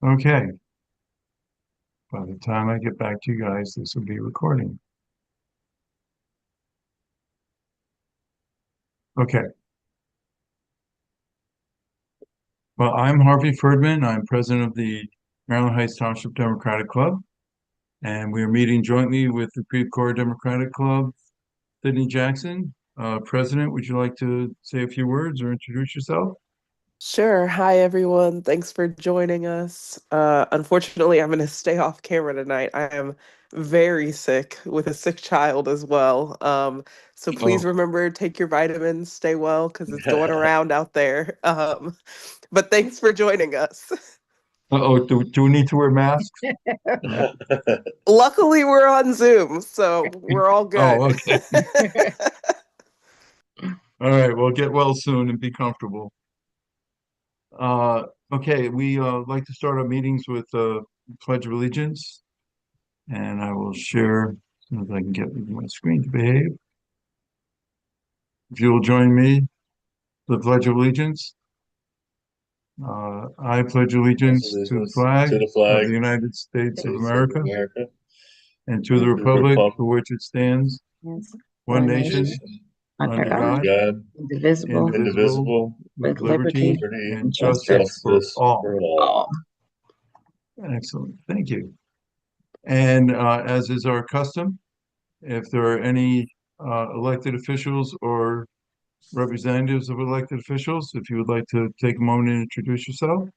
Okay. By the time I get back to you guys, this will be recording. Okay. Well, I'm Harvey Ferdman. I'm president of the Maryland Heights Township Democratic Club, and we are meeting jointly with the Creve Coeur Democratic Club. Sydney Jackson, president, would you like to say a few words or introduce yourself? Sure. Hi, everyone. Thanks for joining us. Unfortunately, I'm going to stay off camera tonight. I am very sick with a sick child as well. So please Oh, remember, take your vitamins, stay well, because it's going around out there. But thanks for joining us. oh, do we need to wear masks? Luckily, we're on Zoom, so we're all Oh, good. okay. All right. Well, get well soon and be comfortable. Uh, okay, we like to start our meetings with Pledge of Allegiance, and I will share as soon as I can get my screen to behave. If you will join me, the Pledge of Allegiance. I pledge allegiance to the Congratulations flag to the of flag, the United States of States of America America, and to the and to the republic republic, for which it stands, Yes, one one one nation, nation, nation, under under God, under God, God, indivisible, indivisible, indivisible, with with liberty liberty liberty, and and and justice justice for justice all. for all. all. Excellent. Thank you. And as is our custom, if there are any elected officials or representatives of elected officials, if you would like to take a moment and introduce yourself.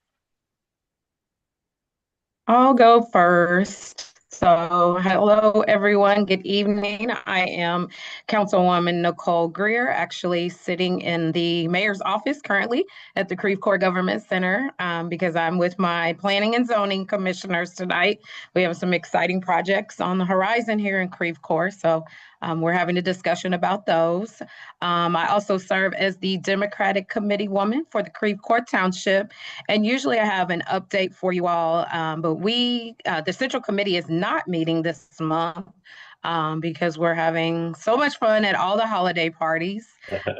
I'll go first. So, hello, everyone. Good evening. I am Councilwoman Nicole Greer, actually sitting in the mayor's office currently at the Creve Coeur Government Center because I'm with my planning and zoning commissioners tonight. We have some exciting projects on the horizon here in Creve Coeur. So, we're having a discussion about those. I also serve as the Democratic Committee woman for the Creve Coeur Township. And usually I have an update for you all, but the Central Committee is not meeting this month because we're having so much fun at all the holiday parties.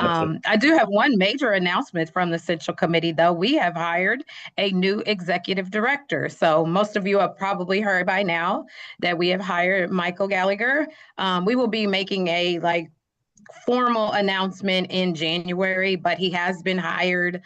I do have one major announcement from the Central Committee, though. We have hired a new executive director. So most of you have probably heard by now that we have hired Michael Gallagher. We will be making a formal announcement in January, but he has been hired.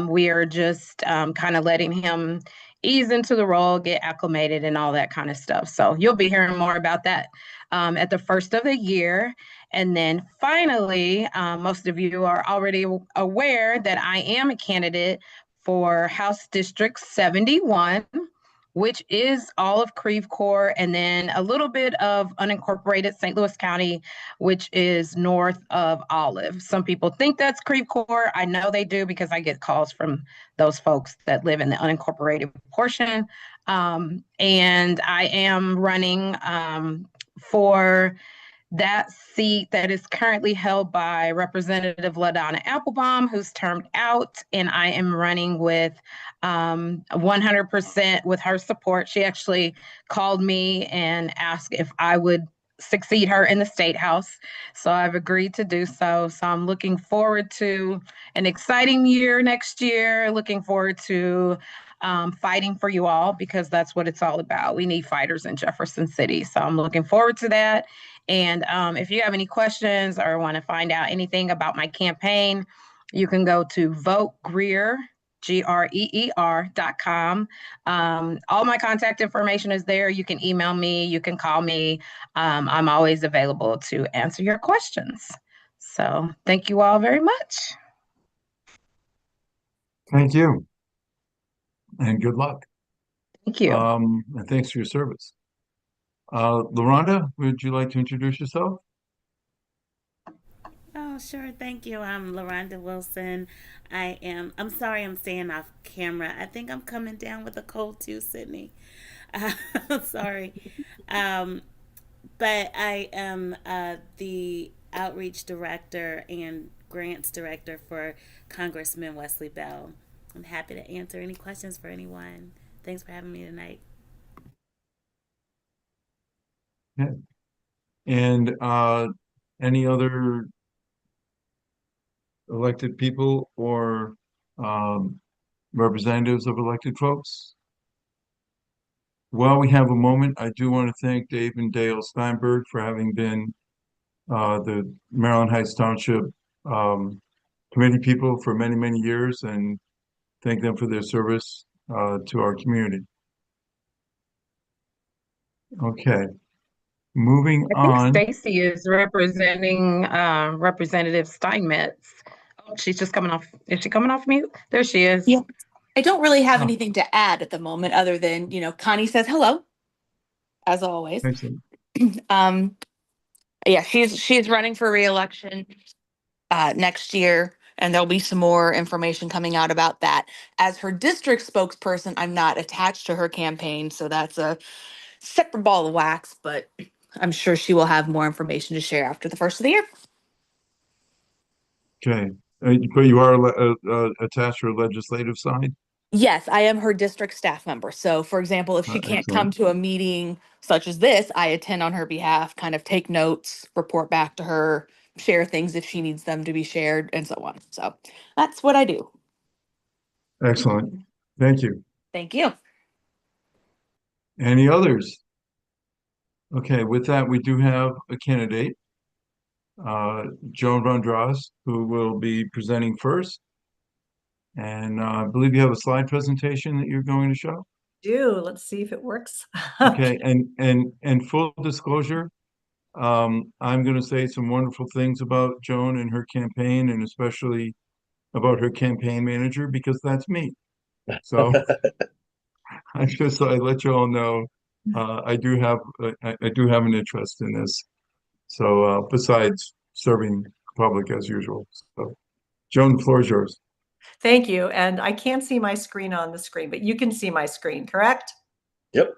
We are just kind of letting him ease into the role, get acclimated, and all that kind of stuff. So you'll be hearing more about that at the first of the year. And then finally, most of you are already aware that I am a candidate for House District 71, which is all of Creve Coeur, and then a little bit of unincorporated St. Louis County, which is north of Olive. Some people think that's Creve Coeur. I know they do because I get calls from those folks that live in the unincorporated portion. And I am running for that seat that is currently held by Representative LaDonna Applebaum, who's termed out, and I am running with 100% with her support. She actually called me and asked if I would succeed her in the state house. So I've agreed to do so. So I'm looking forward to an exciting year next year, looking forward to fighting for you all because that's what it's all about. We need fighters in Jefferson City. So I'm looking forward to that. And if you have any questions or want to find out anything about my campaign, you can go to GreerGreer.com. All my contact information is there. You can email me, you can call me. I'm always available to answer your questions. So thank you all very much. Thank you and good luck. Thank you. And thanks for your service. LaRonda, would you like to introduce yourself? Oh, sure. Thank you. I'm LaRonda Wilson. I'm sorry I'm staying off camera. I think I'm coming down with a cold too, Sydney. Sorry. Um, but I am the outreach director and grants director for Congressman Wesley Bell. I'm happy to answer any questions for anyone. Thanks for having me tonight. Yeah. And any other elected people or um, representatives of elected folks? while we have a moment, I do want to thank Dave and Dale Steinberg for having been the Maryland Heights Township committee people for many, many years, and thank them for their service to our community. Okay, moving I think on. Stacy is representing Representative Steinmetz. Oh, she's just coming off. Is she coming off mute? There she is. Yeah. I don't really have Oh. anything to add at the moment other than, Connie says hello, as always. Excellent. Yeah, she's running for reelection next year, and there'll be some more information coming out about that. As her district spokesperson, I'm not attached to her campaign, so that's a separate ball of wax, but I'm sure she will have more information to share after the first of the year. Okay, but you are attached to her legislative side? Yes, I am her district staff member. So, for example, if she can't come Excellent. to a meeting such as this, I attend on her behalf, kind of take notes, report back to her, share things if she needs them to be shared, and so on. So, that's what I do. Excellent. Thank you. Thank you. Any others? Okay, with that, we do have a candidate, Joan VonDras, who will be presenting first. And I believe you have a slide presentation that you're going to show. Let's see if it works. Okay, and full disclosure, I'm going to say some wonderful things about Joan and her campaign, and especially about her campaign manager, because that's me. So I let you all know I do have an interest in this. So besides serving the public as usual. So Joan, the floor is yours. Thank you. And I can't see my screen on the screen, but you can see my screen, correct? Yep.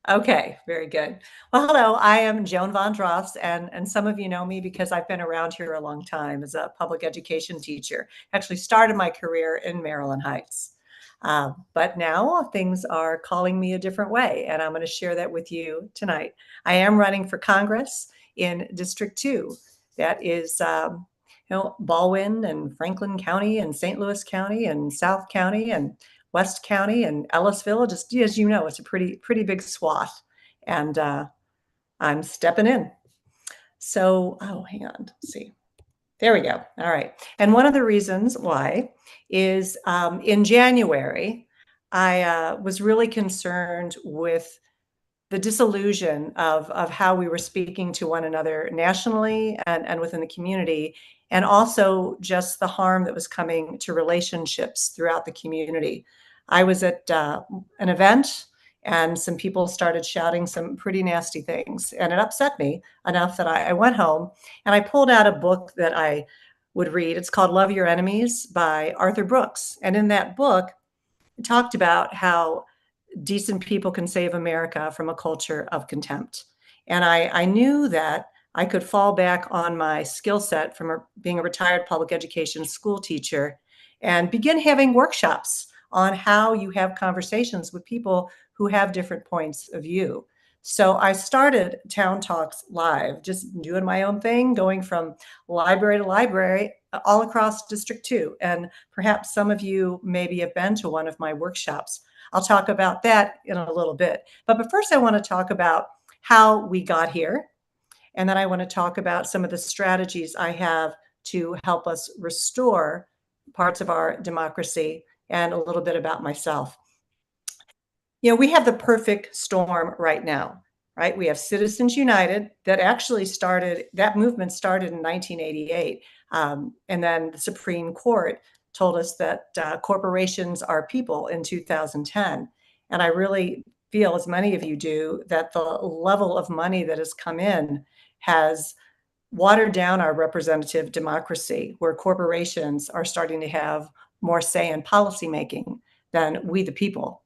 Okay, very good. Well, hello, I am Joan VonDras, and some of you know me because I've been around here a long time as a public education teacher. Actually started my career in Maryland Heights. But now things are calling me a different way, and I'm going to share that with you tonight. I am running for Congress in District 2. That is Baldwin and Franklin County and St. Louis County and South County and West County and Ellisville. Just as you know, it's a pretty big swath, and I'm stepping in. So, hang on, let's see. There we go. All right. And one of the reasons why is in January, I was really concerned with the disillusion of how we were speaking to one another nationally and within the community, and also just the harm that was coming to relationships throughout the community. I was at an event, and some people started shouting some pretty nasty things, and it upset me enough that I went home and I pulled out a book that I would read. It's called Love Your Enemies by Arthur Brooks. And in that book, it talked about how decent people can save America from a culture of contempt. And I knew that I could fall back on my skill set from being a retired public education school teacher and begin having workshops on how you have conversations with people who have different points of view. So I started Town Talks Live, just doing my own thing, going from library to library all across District 2. And perhaps some of you maybe have been to one of my workshops. I'll talk about that in a little bit. But first, I want to talk about how we got here. And then I want to talk about some of the strategies I have to help us restore parts of our democracy, and a little bit about myself. We have the perfect storm right now, right? We have Citizens United that movement started in 1988. And then the Supreme Court told us that corporations are people in 2010. And I really feel, as many of you do, that the level of money that has come in has watered down our representative democracy, where corporations are starting to have more say in policymaking than we the people.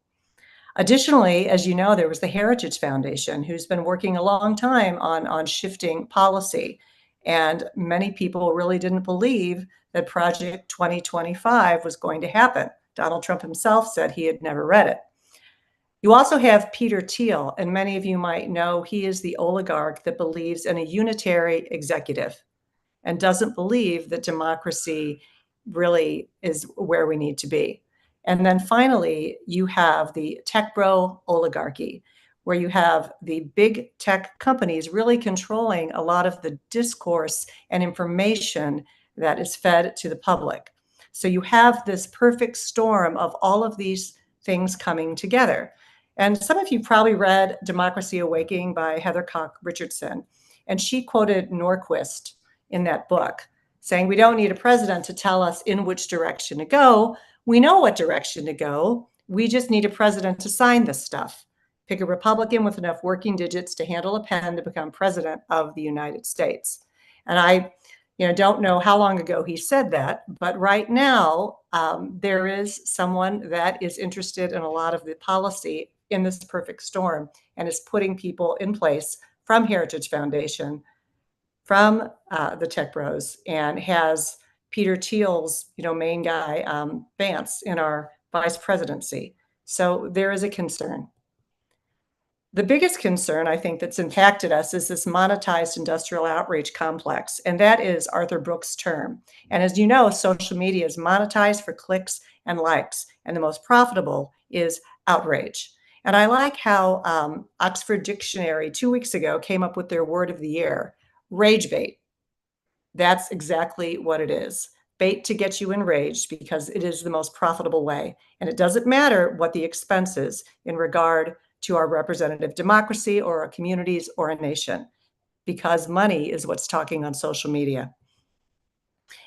Additionally, as you know, there was the Heritage Foundation, who's been working a long time on shifting policy. And many people really didn't believe that Project 2025 was going to happen. Donald Trump himself said he had never read it. You also have Peter Thiel, and many of you might know he is the oligarch that believes in a unitary executive and doesn't believe that democracy really is where we need to be. And then finally, you have the tech bro oligarchy, where you have the big tech companies really controlling a lot of the discourse and information that is fed to the public. So you have this perfect storm of all of these things coming together. And some of you probably read Democracy Awakening by Heather Cock Richardson, and she quoted Norquist in that book, saying, we don't need a president to tell us in which direction to go. We know what direction to go. We just need a president to sign this stuff. Pick a Republican with enough working digits to handle a pen to become president of the United States. And I don't know how long ago he said that, but right now there is someone that is interested in a lot of the policy in this perfect storm and is putting people in place from Heritage Foundation, from the Tech Bros, and has Peter Thiel's main guy, Vance, in our vice presidency. So there is a concern. The biggest concern, I think, that's impacted us is this monetized industrial outreach complex, and that is Arthur Brooks' term. And as you know, social media is monetized for clicks and likes, and the most profitable is outrage. And I like how Oxford Dictionary 2 weeks ago came up with their word of the year, rage bait. That's exactly what it is. Bait to get you enraged because it is the most profitable way. And it doesn't matter what the expense is in regard to our representative democracy or our communities or a nation, because money is what's talking on social media.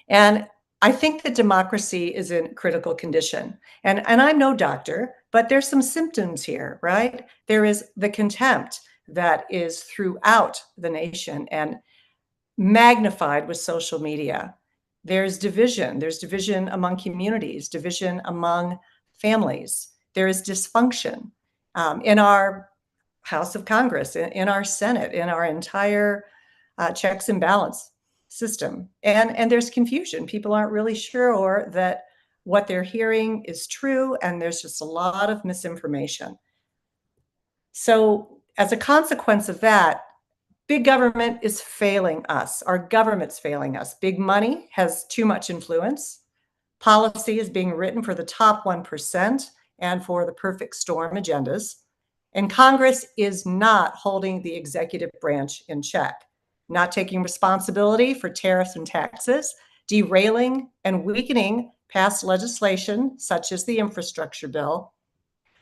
And I think that democracy is in critical condition. And I'm no doctor, but there's some symptoms here, right? There is the contempt that is throughout the nation and magnified with social media. There's division. There's division among communities, division among families. There is dysfunction in our House of Congress, in our Senate, in our entire checks and balance system. And there's confusion. People aren't really sure that what they're hearing is true, and there's just a lot of misinformation. So as a consequence of that, big government is failing us. Our government's failing us. Big money has too much influence. Policy is being written for the top 1% and for the perfect storm agendas. And Congress is not holding the executive branch in check, not taking responsibility for tariffs and taxes, derailing and weakening past legislation, such as the infrastructure bill,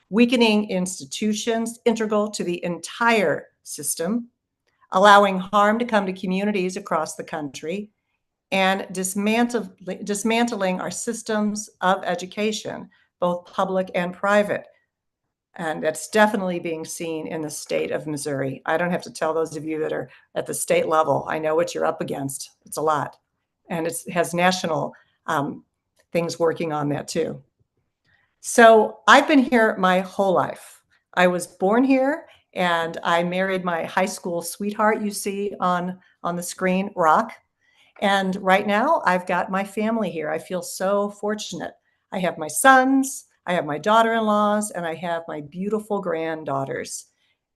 weakening institutions integral to the entire system, allowing harm to come to communities across the country, and dismantling our systems of education, both public and private. And that's definitely being seen in the state of Missouri. I don't have to tell those of you that are at the state level. I know what you're up against. It's a lot. And it has national things working on that too. So I've been here my whole life. I was born here, and I married my high school sweetheart you see on the screen, Rock. And right now I've got my family here. I feel so fortunate. I have my sons, I have my daughter-in-laws, and I have my beautiful granddaughters.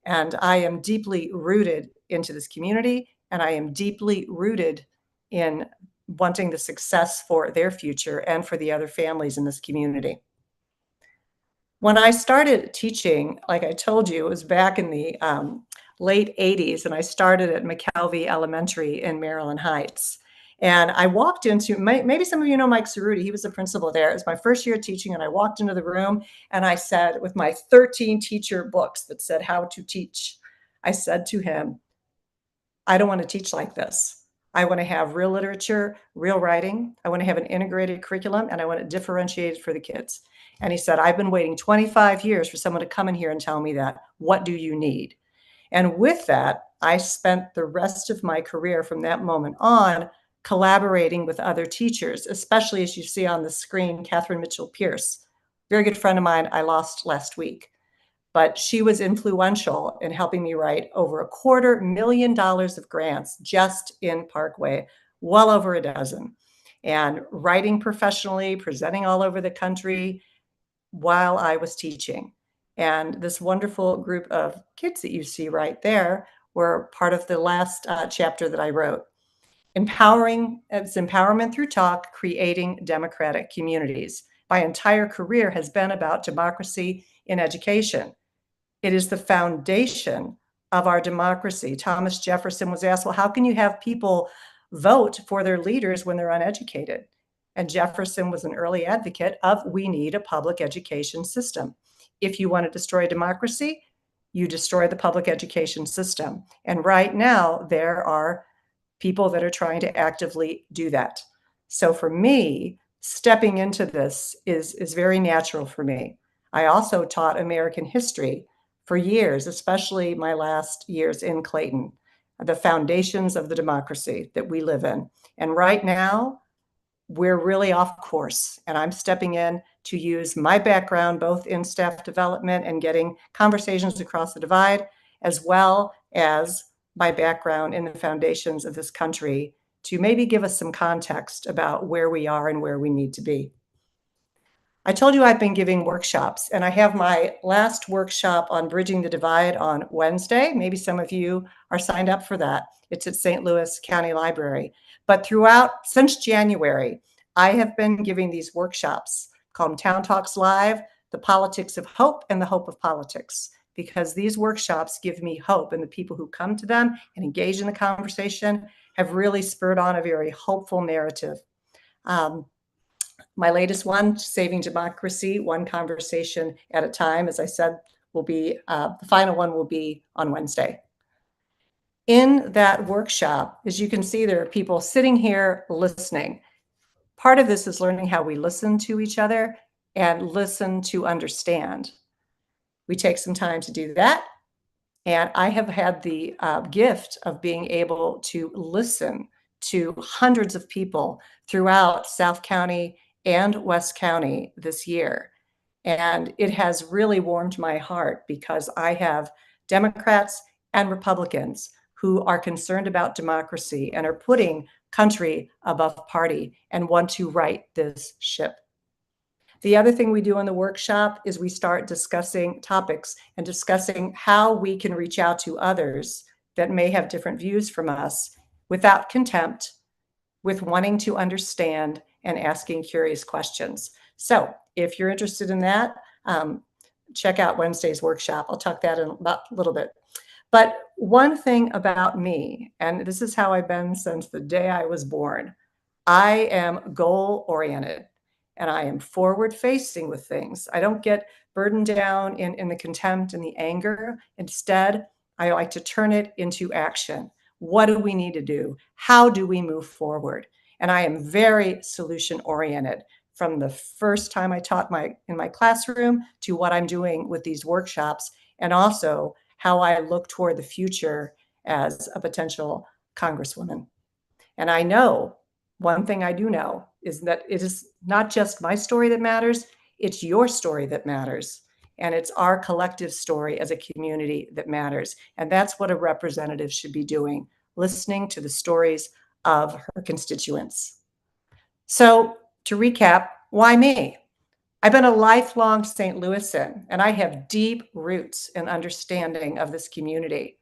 And I am deeply rooted into this community, and I am deeply rooted in wanting the success for their future and for the other families in this community. When I started teaching, like I told you, it was back in the late 80s, and I started at McKelvey Elementary in Maryland Heights. And I walked into, maybe some of you know Mike Cerruti, he was the principal there. It was my first year teaching, and I walked into the room and I said, with my 13 teacher books that said how to teach, I said to him, I don't want to teach like this. I want to have real literature, real writing. I want to have an integrated curriculum, and I want it differentiated for the kids. And he said, I've been waiting 25 years for someone to come in here and tell me that. What do you need? And with that, I spent the rest of my career from that moment on collaborating with other teachers, especially as you see on the screen, Catherine Mitchell Pierce, very good friend of mine I lost last week. But she was influential in helping me write over $250,000 of grants just in Parkway, well over a dozen, and writing professionally, presenting all over the country while I was teaching. And this wonderful group of kids that you see right there were part of the last chapter that I wrote. It's empowerment through talk, creating democratic communities. My entire career has been about democracy in education. It is the foundation of our democracy. Thomas Jefferson was asked, well, how can you have people vote for their leaders when they're uneducated? And Jefferson was an early advocate of we need a public education system. If you want to destroy democracy, you destroy the public education system. And right now, there are people that are trying to actively do that. So for me, stepping into this is very natural for me. I also taught American history for years, especially my last years in Clayton, the foundations of the democracy that we live in. And right now, we're really off course, and I'm stepping in to use my background, both in staff development and getting conversations across the divide, as well as my background in the foundations of this country to maybe give us some context about where we are and where we need to be. I told you I've been giving workshops, and I have my last workshop on bridging the divide on Wednesday. Maybe some of you are signed up for that. It's at St. Louis County Library. But since January, I have been giving these workshops called Town Talks Live, The Politics of Hope and the Hope of Politics, because these workshops give me hope, and the people who come to them and engage in the conversation have really spurred on a very hopeful narrative. My latest one, Saving Democracy, one conversation at a time, as I said, will be, the final one will be on Wednesday. In that workshop, as you can see, there are people sitting here listening. Part of this is learning how we listen to each other and listen to understand. We take some time to do that. And I have had the gift of being able to listen to hundreds of people throughout South County and West County this year. And it has really warmed my heart because I have Democrats and Republicans who are concerned about democracy and are putting country above party and want to right this ship. The other thing we do in the workshop is we start discussing topics and discussing how we can reach out to others that may have different views from us without contempt, with wanting to understand and asking curious questions. So if you're interested in that, check out Wednesday's workshop. I'll talk that in about a little bit. But one thing about me, and this is how I've been since the day I was born, I am goal-oriented and I am forward-facing with things. I don't get burdened down in the contempt and the anger. Instead, I like to turn it into action. What do we need to do? How do we move forward? And I am very solution-oriented from the first time I taught in my classroom to what I'm doing with these workshops, and also how I look toward the future as a potential Congresswoman. And I know, one thing I do know is that it is not just my story that matters, it's your story that matters. And it's our collective story as a community that matters. And that's what a representative should be doing, listening to the stories of her constituents. So to recap, why me? I've been a lifelong St. Louisan, and I have deep roots in understanding of this community.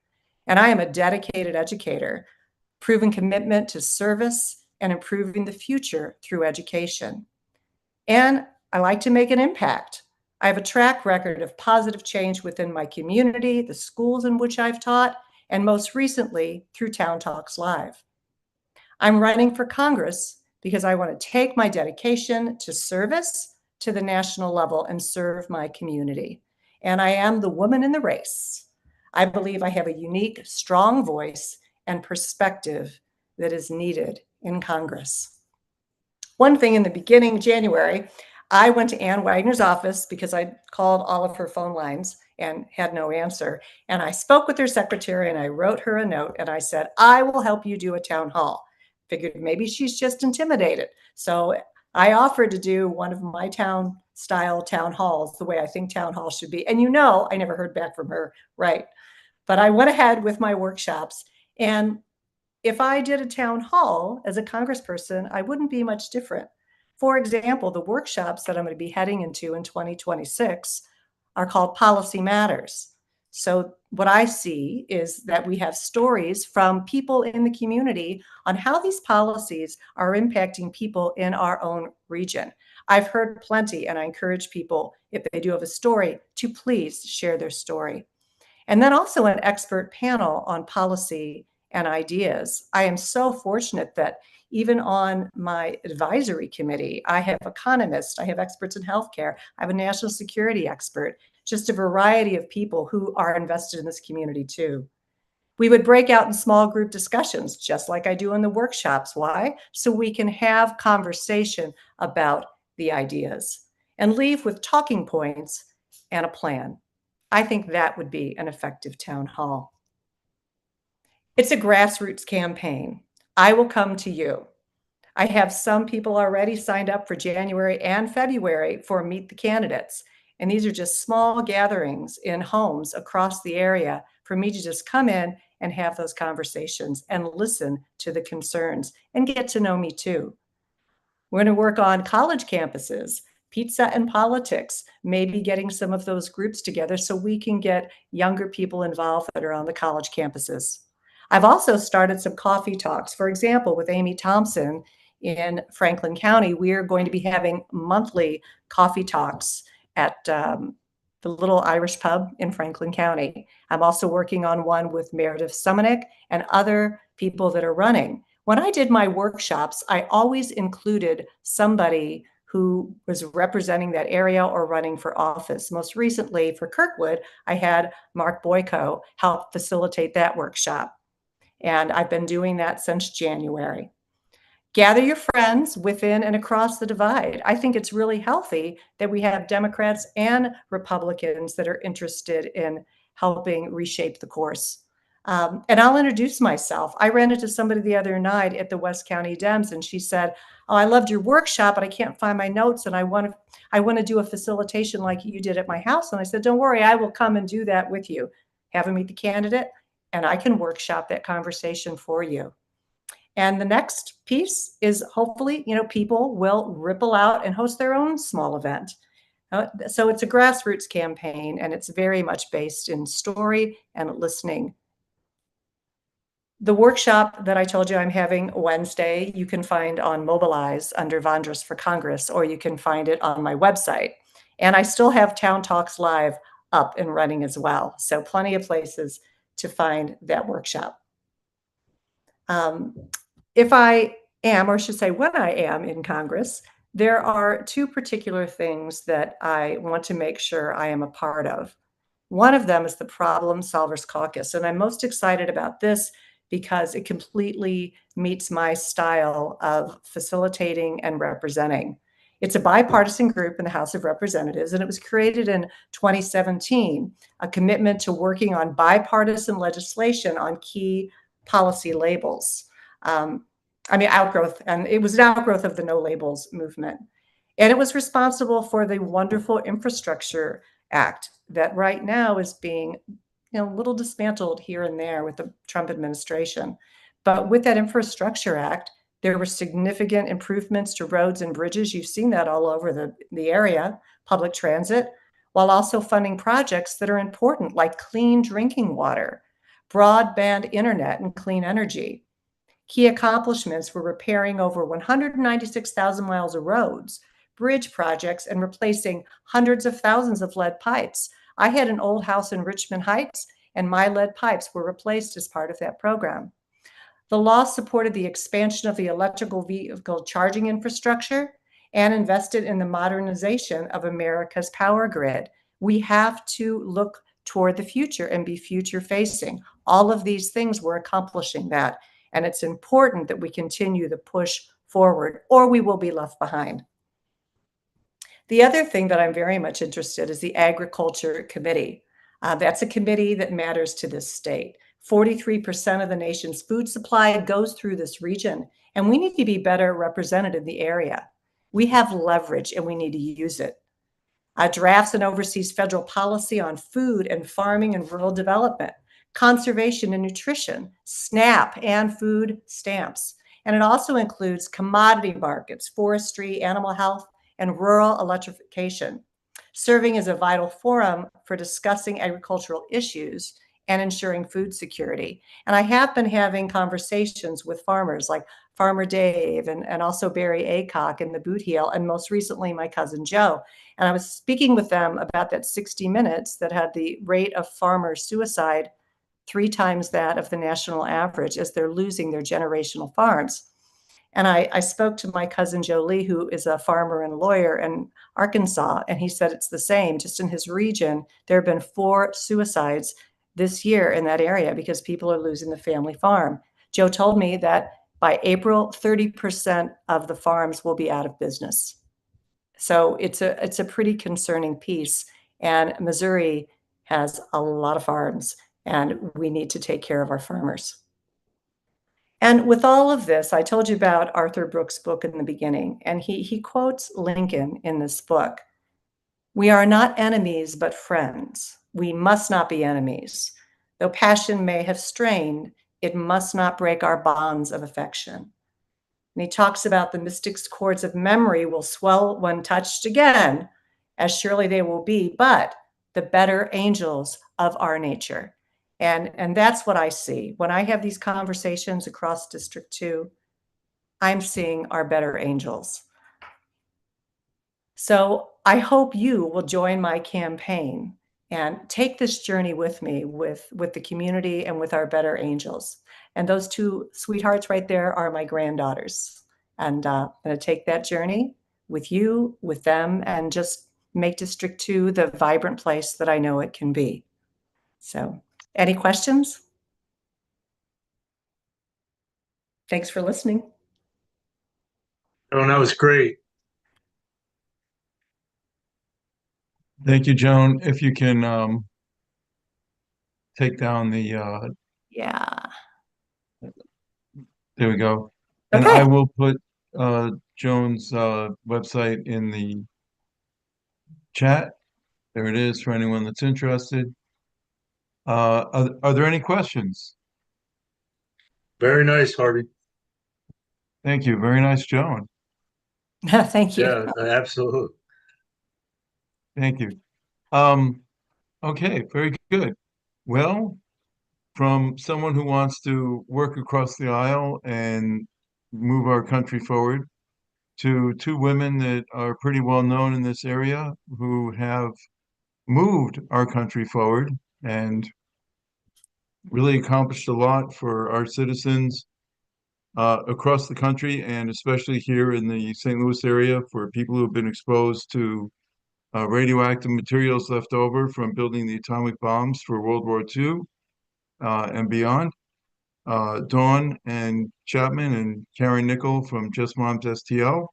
And I am a dedicated educator, proven commitment to service and improving the future through education. And I like to make an impact. I have a track record of positive change within my community, the schools in which I've taught, and most recently through Town Talks Live. I'm running for Congress because I want to take my dedication to service to the national level and serve my community. And I am the woman in the race. I believe I have a unique, strong voice and perspective that is needed in Congress. One thing in the beginning, January, I went to Ann Wagner's office because I called all of her phone lines and had no answer. And I spoke with her secretary and I wrote her a note and I said, I will help you do a town hall. Figured maybe she's just intimidated. So I offered to do one of my town style town halls the way I think town halls should be. And I never heard back from her, right? But I went ahead with my workshops. And if I did a town hall as a congressperson, I wouldn't be much different. For example, the workshops that I'm going to be heading into in 2026 are called Policy Matters. So what I see is that we have stories from people in the community on how these policies are impacting people in our own region. I've heard plenty, and I encourage people, if they do have a story, to please share their story. And then also an expert panel on policy and ideas. I am so fortunate that even on my advisory committee, I have economists, I have experts in healthcare, I have a national security expert, just a variety of people who are invested in this community too. We would break out in small group discussions, just like I do in the workshops. Why? So we can have conversation about the ideas and leave with talking points and a plan. I think that would be an effective town hall. It's a grassroots campaign. I will come to you. I have some people already signed up for January and February for Meet the Candidates. And these are just small gatherings in homes across the area for me to just come in and have those conversations and listen to the concerns and get to know me too. We're going to work on college campuses, pizza and politics, maybe getting some of those groups together so we can get younger people involved that are on the college campuses. I've also started some coffee talks. For example, with Amy Thompson in Franklin County, we are going to be having monthly coffee talks at the Little Irish Pub in Franklin County. I'm also working on one with Meredith Sumonick and other people that are running. When I did my workshops, I always included somebody who was representing that area or running for office. Most recently for Kirkwood, I had Mark Boyko help facilitate that workshop. And I've been doing that since January. Gather your friends within and across the divide. I think it's really healthy that we have Democrats and Republicans that are interested in helping reshape the course. And I'll introduce myself. I ran into somebody the other night at the West County Dems, and she said, "Oh, I loved your workshop, but I can't find my notes, and I want to do a facilitation like you did at my house." And I said, "Don't worry, I will come and do that with you. Have them meet the candidate, and I can workshop that conversation for you." And the next piece is hopefully, people will ripple out and host their own small event. So it's a grassroots campaign, and it's very much based in story and listening. The workshop that I told you I'm having Wednesday, you can find on Mobilize under VonDras for Congress, or you can find it on my website. And I still have Town Talks Live up and running as well. So plenty of places to find that workshop. If I am, or should say when I am in Congress, there are two particular things that I want to make sure I am a part of. One of them is the Problem Solvers Caucus, and I'm most excited about this because it completely meets my style of facilitating and representing. It's a bipartisan group in the House of Representatives, and it was created in 2017, a commitment to working on bipartisan legislation on key policy labels. Outgrowth, and it was an outgrowth of the No Labels movement. And it was responsible for the wonderful Infrastructure Act that right now is being, a little dismantled here and there with the Trump administration. But with that Infrastructure Act, there were significant improvements to roads and bridges. You've seen that all over the area, public transit, while also funding projects that are important, like clean drinking water, broadband internet, and clean energy. Key accomplishments were repairing over 196,000 miles of roads, bridge projects, and replacing hundreds of thousands of lead pipes. I had an old house in Richmond Heights, and my lead pipes were replaced as part of that program. The law supported the expansion of the electrical vehicle charging infrastructure and invested in the modernization of America's power grid. We have to look toward the future and be future-facing. All of these things were accomplishing that. And it's important that we continue the push forward, or we will be left behind. The other thing that I'm very much interested in is the Agriculture Committee. That's a committee that matters to this state. 43% of the nation's food supply goes through this region, and we need to be better represented in the area. We have leverage, and we need to use it. Drafts and oversees federal policy on food and farming and rural development, conservation and nutrition, SNAP, and food stamps. And it also includes commodity markets, forestry, animal health, and rural electrification, serving as a vital forum for discussing agricultural issues and ensuring food security. And I have been having conversations with farmers like Farmer Dave and also Barry Aycock in the Boot Heel, and most recently my cousin Joe. And I was speaking with them about that 60 Minutes that had the rate of farmer suicide 3 times that of the national average as they're losing their generational farms. And I spoke to my cousin Joe Lee, who is a farmer and lawyer in Arkansas, and he said it's the same. Just in his region, there have been 4 suicides this year in that area because people are losing the family farm. Joe told me that by April, 30% of the farms will be out of business. So it's a pretty concerning piece. And Missouri has a lot of farms, and we need to take care of our farmers. And with all of this, I told you about Arthur Brooks' book in the beginning, and he quotes Lincoln in this book. We are not enemies, but friends. We must not be enemies. Though passion may have strained, it must not break our bonds of affection. And he talks about the mystic's chords of memory will swell when touched again, as surely they will be, but the better angels of our nature. And that's what I see. When I have these conversations across District 2, I'm seeing our better angels. So I hope you will join my campaign and take this journey with me, with the community and with our better angels. And those 2 sweethearts right there are my granddaughters. And I'm going to take that journey with you, with them, and just make District 2 the vibrant place that I know it can be. So, any questions? Thanks for listening. Oh, that was great. Thank you, Joan. If you can take down the Yeah. there we go. And Okay. I will put Joan's website in the chat. There it is for anyone that's interested. Are there any questions? Very nice, Harvey. Thank you. Very nice, Joan. Thank you. Yeah, absolutely. Thank you. Okay, very good. Well, from someone who wants to work across the aisle and move our country forward to 2 women that are pretty well known in this area who have moved our country forward and really accomplished a lot for our citizens across the country, and especially here in the St. Louis area for people who have been exposed to radioactive materials left over from building the atomic bombs for World War II and beyond. Dawn and Chapman and Karen Nickel from JustMomsSTL.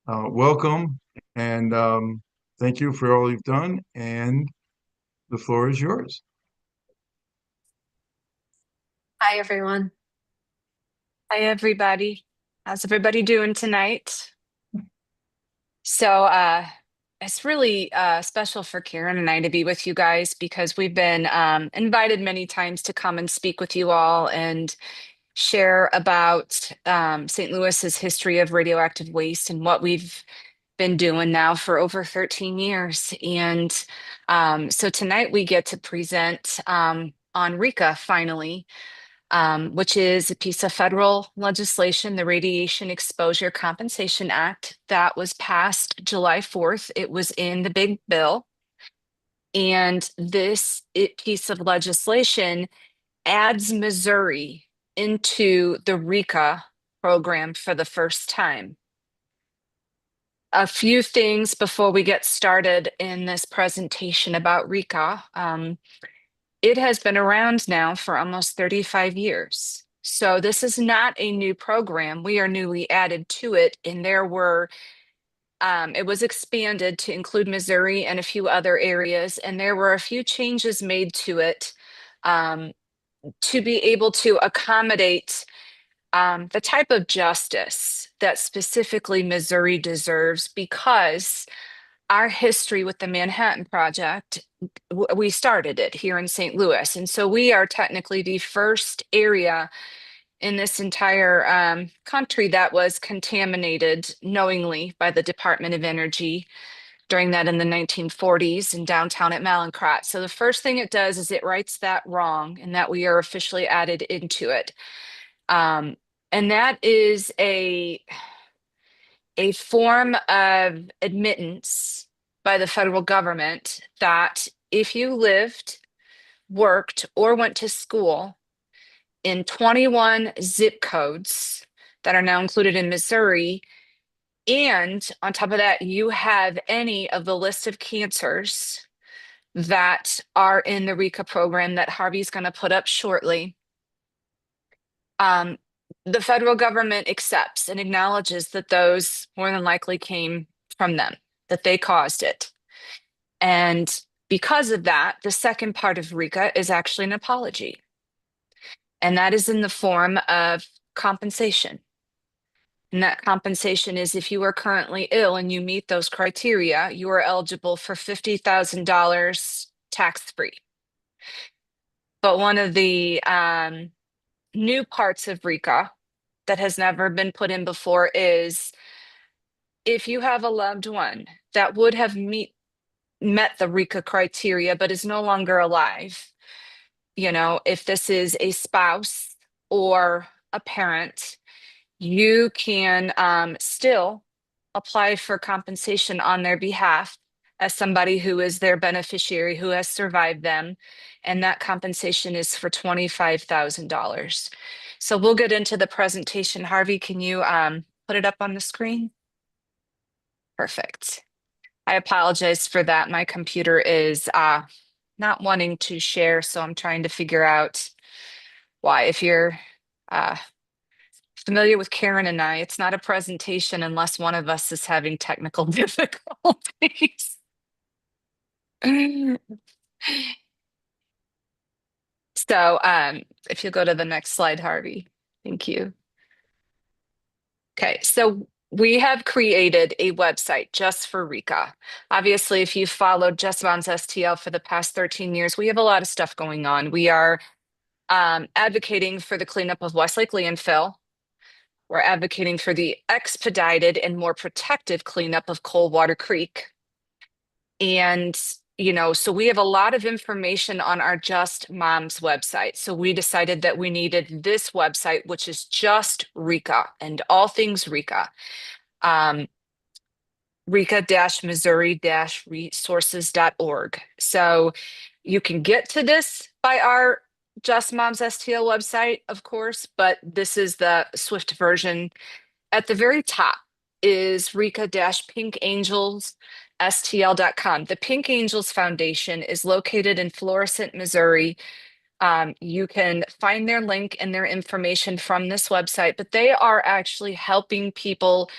Welcome, and thank you for all you've done, and the floor is yours. Hi, everyone. Hi, everybody. How's everybody doing tonight? So, it's really special for Karen and I to be with you guys because we've been invited many times to come and speak with you all and share about St. Louis's history of radioactive waste and what we've been doing now for over 13 years. And so tonight we get to present on RECA finally. Which is a piece of federal legislation, the Radiation Exposure Compensation Act, that was passed July 4th. It was in the big bill. And this piece of legislation adds Missouri into the RECA program for the first time. A few things before we get started in this presentation about RECA. It has been around now for almost 35 years. So this is not a new program. We are newly added to it, and it was expanded to include Missouri and a few other areas, and there were a few changes made to it to be able to accommodate the type of justice that specifically Missouri deserves because our history with the Manhattan Project, we started it here in St. Louis. And so we are technically the first area in this entire country that was contaminated knowingly by the Department of Energy during that in the 1940s in downtown at Malincrot. So the first thing it does is it rights that wrong and that we are officially added into it. And that is a form of admittance by the federal government that if you lived, worked, or went to school in 21 zip codes that are now included in Missouri, and on top of that, you have any of the list of cancers that are in the RECA program that Harvey's going to put up shortly, the federal government accepts and acknowledges that those more than likely came from them, that they caused it. And because of that, the second part of RECA is actually an apology. And that is in the form of compensation. And that compensation is if you are currently ill and you meet those criteria, you are eligible for $50,000 tax-free. But one of the new parts of RECA that has never been put in before is if you have a loved one that would have met the RECA criteria but is no longer alive, you know, if this is a spouse or a parent, you can still apply for compensation on their behalf as somebody who is their beneficiary who has survived them. And that compensation is for $25,000. So we'll get into the presentation. Harvey, can you put it up on the screen? Perfect. I apologize for that. My computer is not wanting to share, so I'm trying to figure out why. If you're familiar with Karen and I, it's not a presentation unless one of us is having technical difficulties. So if you go to the next slide, Harvey, thank you. Okay, so we have created a website just for RECA. Obviously, if you've followed JustMomsSTL for the past 13 years, we have a lot of stuff going on. We are advocating for the cleanup of Westlake landfill. We're advocating for the expedited and more protective cleanup of Coldwater Creek. And, you know, so we have a lot of information on our Just Moms website. So we decided that we needed this website, which is just RECA and all things RECA. RECA-Missouri-resources.org. So you can get to this by our Just Moms STL website, of course, but this is the Swift version. At the very top is RECA-PinkAngelsSTL.com. The Pink Angels Foundation is located in Florissant, Missouri. You can find their link and their information from this website, but they are actually helping people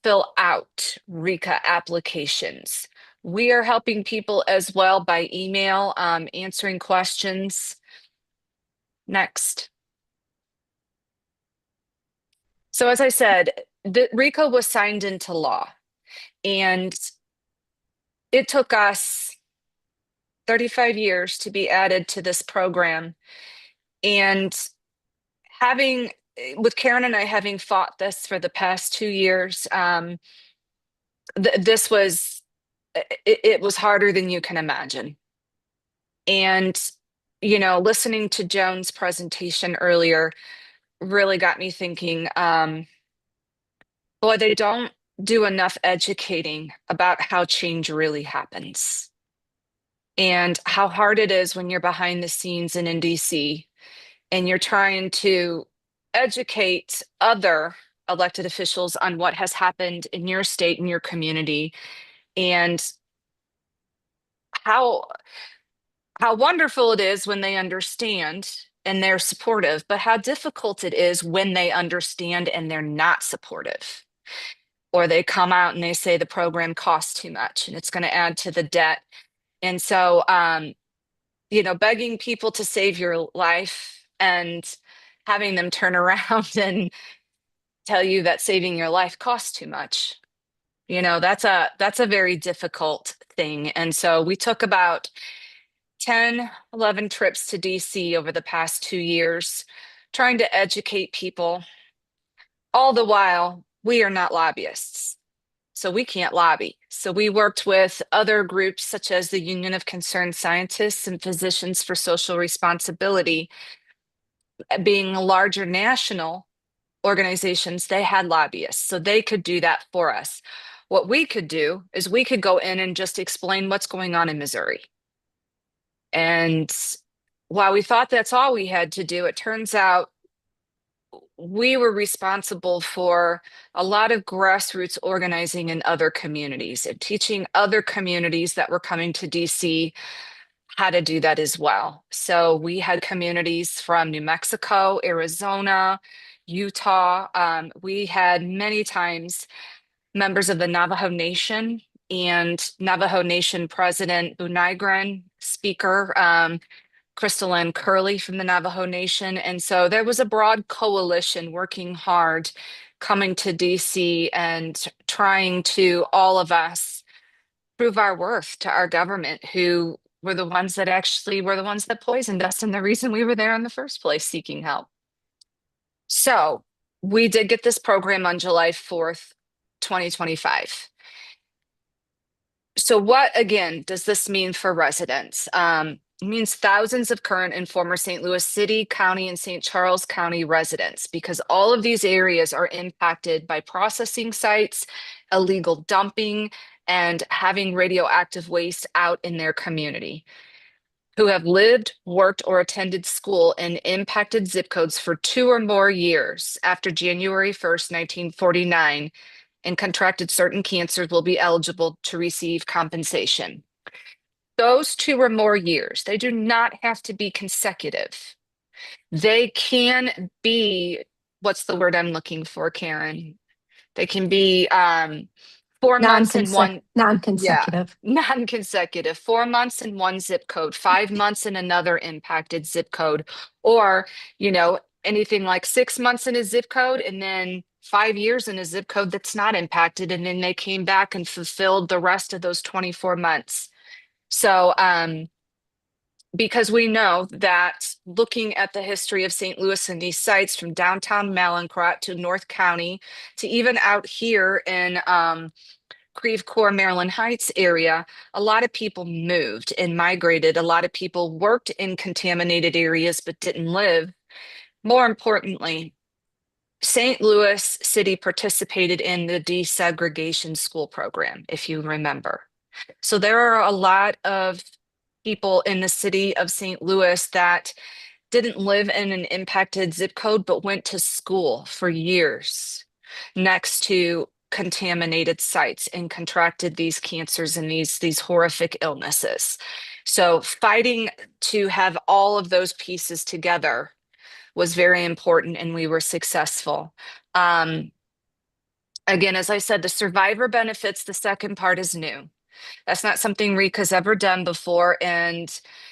fill out RECA applications. We are helping people as well by email, answering questions. Next. So as I said, RECA was signed into law, and it took us 35 years to be added to this program. And with Karen and I having fought this for the past 2 years, it was harder than you can imagine. And, you know, listening to Joan's presentation earlier really got me thinking, boy, they don't do enough educating about how change really happens and how hard it is when you're behind the scenes and in DC and you're trying to educate other elected officials on what has happened in your state and your community, and how wonderful it is when they understand and they're supportive, but how difficult it is when they understand and they're not supportive. Or they come out and they say the program costs too much and it's going to add to the debt. And so, you know, begging people to save your life and having them turn around and tell you that saving your life costs too much, you know, that's a very difficult thing. And so we took about 10, 11 trips to DC over the past 2 years, trying to educate people. All the while, we are not lobbyists. So we can't lobby. So we worked with other groups such as the Union of Concerned Scientists and Physicians for Social Responsibility. Being larger national organizations, they had lobbyists, so they could do that for us. What we could do is we could go in and just explain what's going on in Missouri. And while we thought that's all we had to do, it turns out we were responsible for a lot of grassroots organizing in other communities and teaching other communities that were coming to DC how to do that as well. So we had communities from New Mexico, Arizona, Utah. We had many times members of the Navajo Nation and Navajo Nation President Bunigran, Speaker Crystal Curley from the Navajo Nation. And so there was a broad coalition working hard, coming to DC and trying to, all of us, prove our worth to our government, who were the ones that actually were the ones that poisoned us and the reason we were there in the first place seeking help. So we did get this program on July 4th, 2025. So what, again, does this mean for residents? It means thousands of current and former St. Louis City, County, and St. Charles County residents, because all of these areas are impacted by processing sites, illegal dumping, and having radioactive waste out in their community, who have lived, worked, or attended school in impacted zip codes for 2 or more years after January 1st, 1949, and contracted certain cancers will be eligible to receive compensation. Those 2 or more years, they do not have to be consecutive. They can be, what's the word I'm looking for, Karen? They can be 4 months in one, Non-consecutive. non-consecutive, 4 months in one zip code, 5 months in another impacted zip code, or, anything like 6 months in a zip code and then 5 years in a zip code that's not impacted. And then they came back and fulfilled the rest of those 24 months. So, because we know that looking at the history of St. Louis and these sites from downtown Malincrot to North County to even out here in Creve Coeur, Maryland Heights area, a lot of people moved and migrated. A lot of people worked in contaminated areas but didn't live. More importantly, St. Louis City participated in the desegregation school program, if you remember. So there are a lot of people in the city of St. Louis that didn't live in an impacted zip code, but went to school for years next to contaminated sites and contracted these cancers and these horrific illnesses. So fighting to have all of those pieces together was very important, and we were successful. Again, as I said, the survivor benefits, the second part is new. That's not something RECA's ever done before, and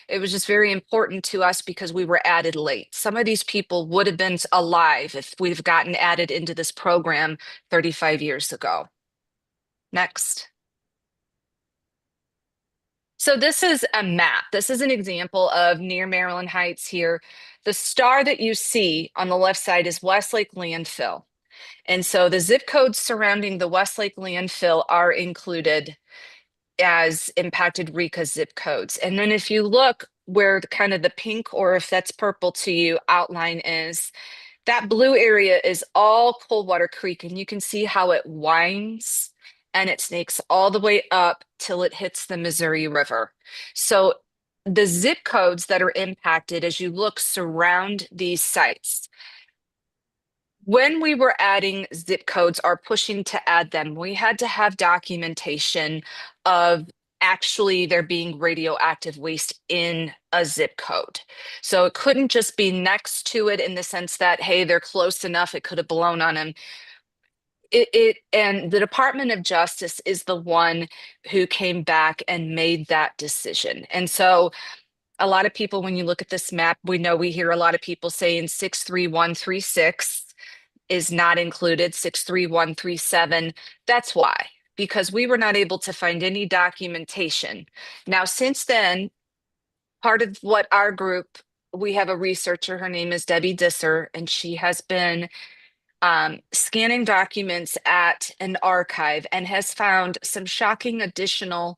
it was just very important to us because we were added late. Some of these people would have been alive if we'd have gotten added into this program 35 years ago. Next. So this is a map. This is an example of near Maryland Heights here. The star that you see on the left side is Westlake landfill. And so the zip codes surrounding the Westlake landfill are included as impacted RECA zip codes. And then if you look where kind of the pink, or if that's purple to you, outline is, that blue area is all Coldwater Creek, and you can see how it winds and it snakes all the way up till it hits the Missouri River. So the zip codes that are impacted as you look surround these sites. When we were adding zip codes or pushing to add them, we had to have documentation of actually there being radioactive waste in a zip code. So it couldn't just be next to it in the sense that, hey, they're close enough, it could have blown on them. And the Department of Justice is the one who came back and made that decision. And so a lot of people, when you look at this map, we hear a lot of people saying 63136 is not included, 63137. That's why, because we were not able to find any documentation. Now, since then, part of what our group, we have a researcher, her name is Debbie Disser, and she has been scanning documents at an archive and has found some shocking additional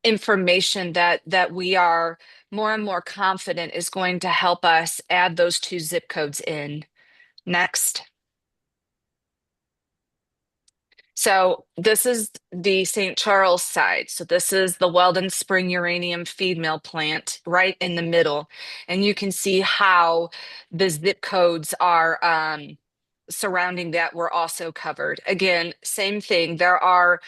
information that we are more and more confident is going to help us add those 2 zip codes in. Next. So this is the St. Charles side. So this is the Weldon Spring Uranium Feed Mill plant right in the middle. And you can see how the zip codes are surrounding that were also covered. Again, same thing. There are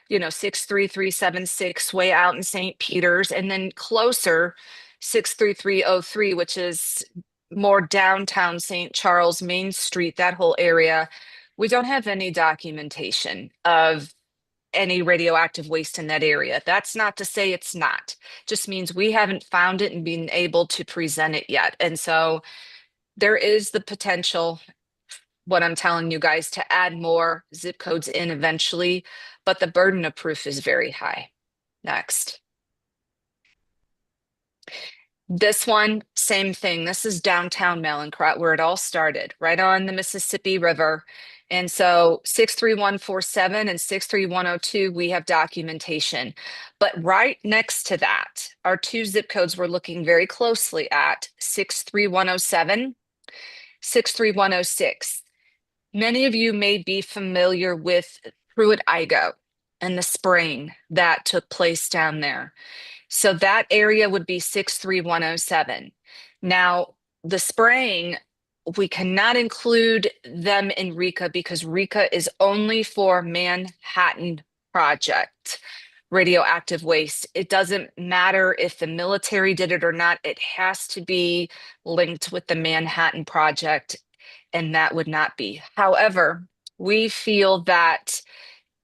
63376 way out in St. Peter's, and then closer 63303, which is more downtown St. Charles, Main Street, that whole area. We don't have any documentation of any radioactive waste in that area. That's not to say it's not. Just means we haven't found it and been able to present it yet. And so there is the potential, what I'm telling you guys, to add more zip codes in eventually, but the burden of proof is very high. Next. This one, same thing. This is downtown Malincrot, where it all started, right on the Mississippi River. And so 63147 and 63102, we have documentation. But right next to that are 2 zip codes we're looking very closely at, 63107, 63106. Many of you may be familiar with Pruitt-Igoe and the spraying that took place down there. So that area would be 63107. Now, the spraying, we cannot include them in RECA because RECA is only for Manhattan Project radioactive waste. It doesn't matter if the military did it or not. It has to be linked with the Manhattan Project, and that would not be. However, we feel that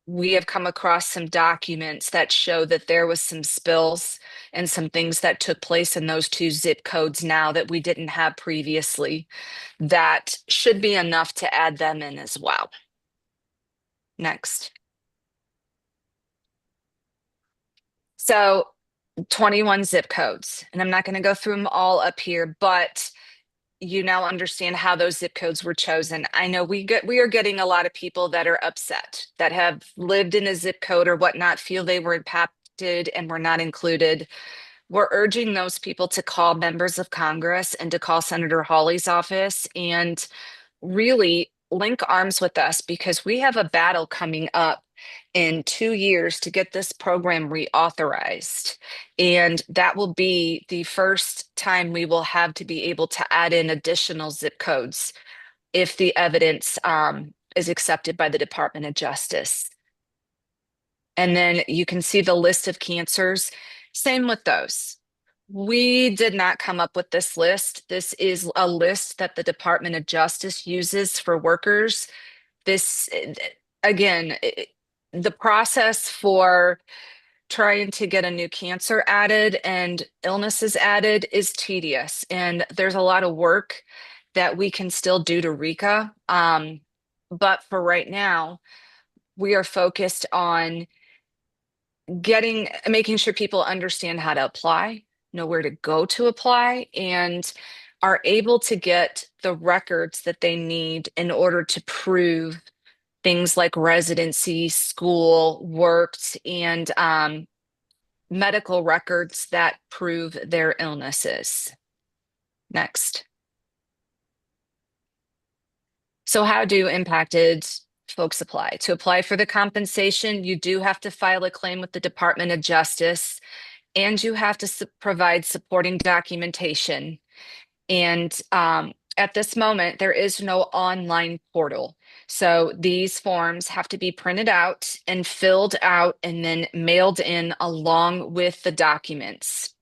we have come across some documents that show that there was some spills and some things that took place in those 2 zip codes now that we didn't have previously. That should be enough to add them in as well. Next. So 21 zip codes, and I'm not going to go through them all up here, but you now understand how those zip codes were chosen. I know we are getting a lot of people that are upset, that have lived in a zip code or whatnot, feel they were impacted and were not included. We're urging those people to call members of Congress and to call Senator Hawley's office and really link arms with us, because we have a battle coming up in 2 years to get this program reauthorized. And that will be the first time we will have to be able to add in additional zip codes if the evidence is accepted by the Department of Justice. And then you can see the list of cancers. Same with those. We did not come up with this list. This is a list that the Department of Justice uses for workers. This, again, the process for trying to get a new cancer added and illnesses added is tedious. And there's a lot of work that we can still do to RECA. But for right now, we are focused on making sure people understand how to apply, know where to go to apply, and are able to get the records that they need in order to prove things like residency, school, worked, and medical records that prove their illnesses. Next. So how do impacted folks apply? To apply for the compensation, you do have to file a claim with the Department of Justice, and you have to provide supporting documentation. And at this moment, there is no online portal. So these forms have to be printed out and filled out and then mailed in along with the documents.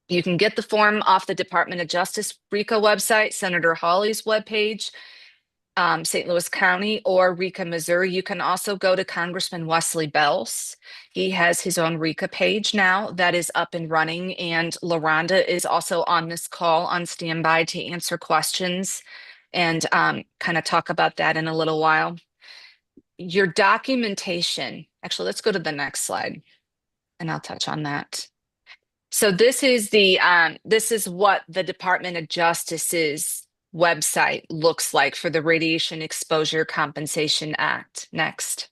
You can get the form off the Department of Justice RECA website, Senator Hawley's webpage, St. Louis County, or RECA, Missouri. You can also go to Congressman Wesley Bell's. He has his own RECA page now that is up and running, and LaRonda is also on this call on standby to answer questions and kind of talk about that in a little while. Your documentation, actually, let's go to the next slide and I'll touch on that. So this is what the Department of Justice's website looks like for the Radiation Exposure Compensation Act. Next.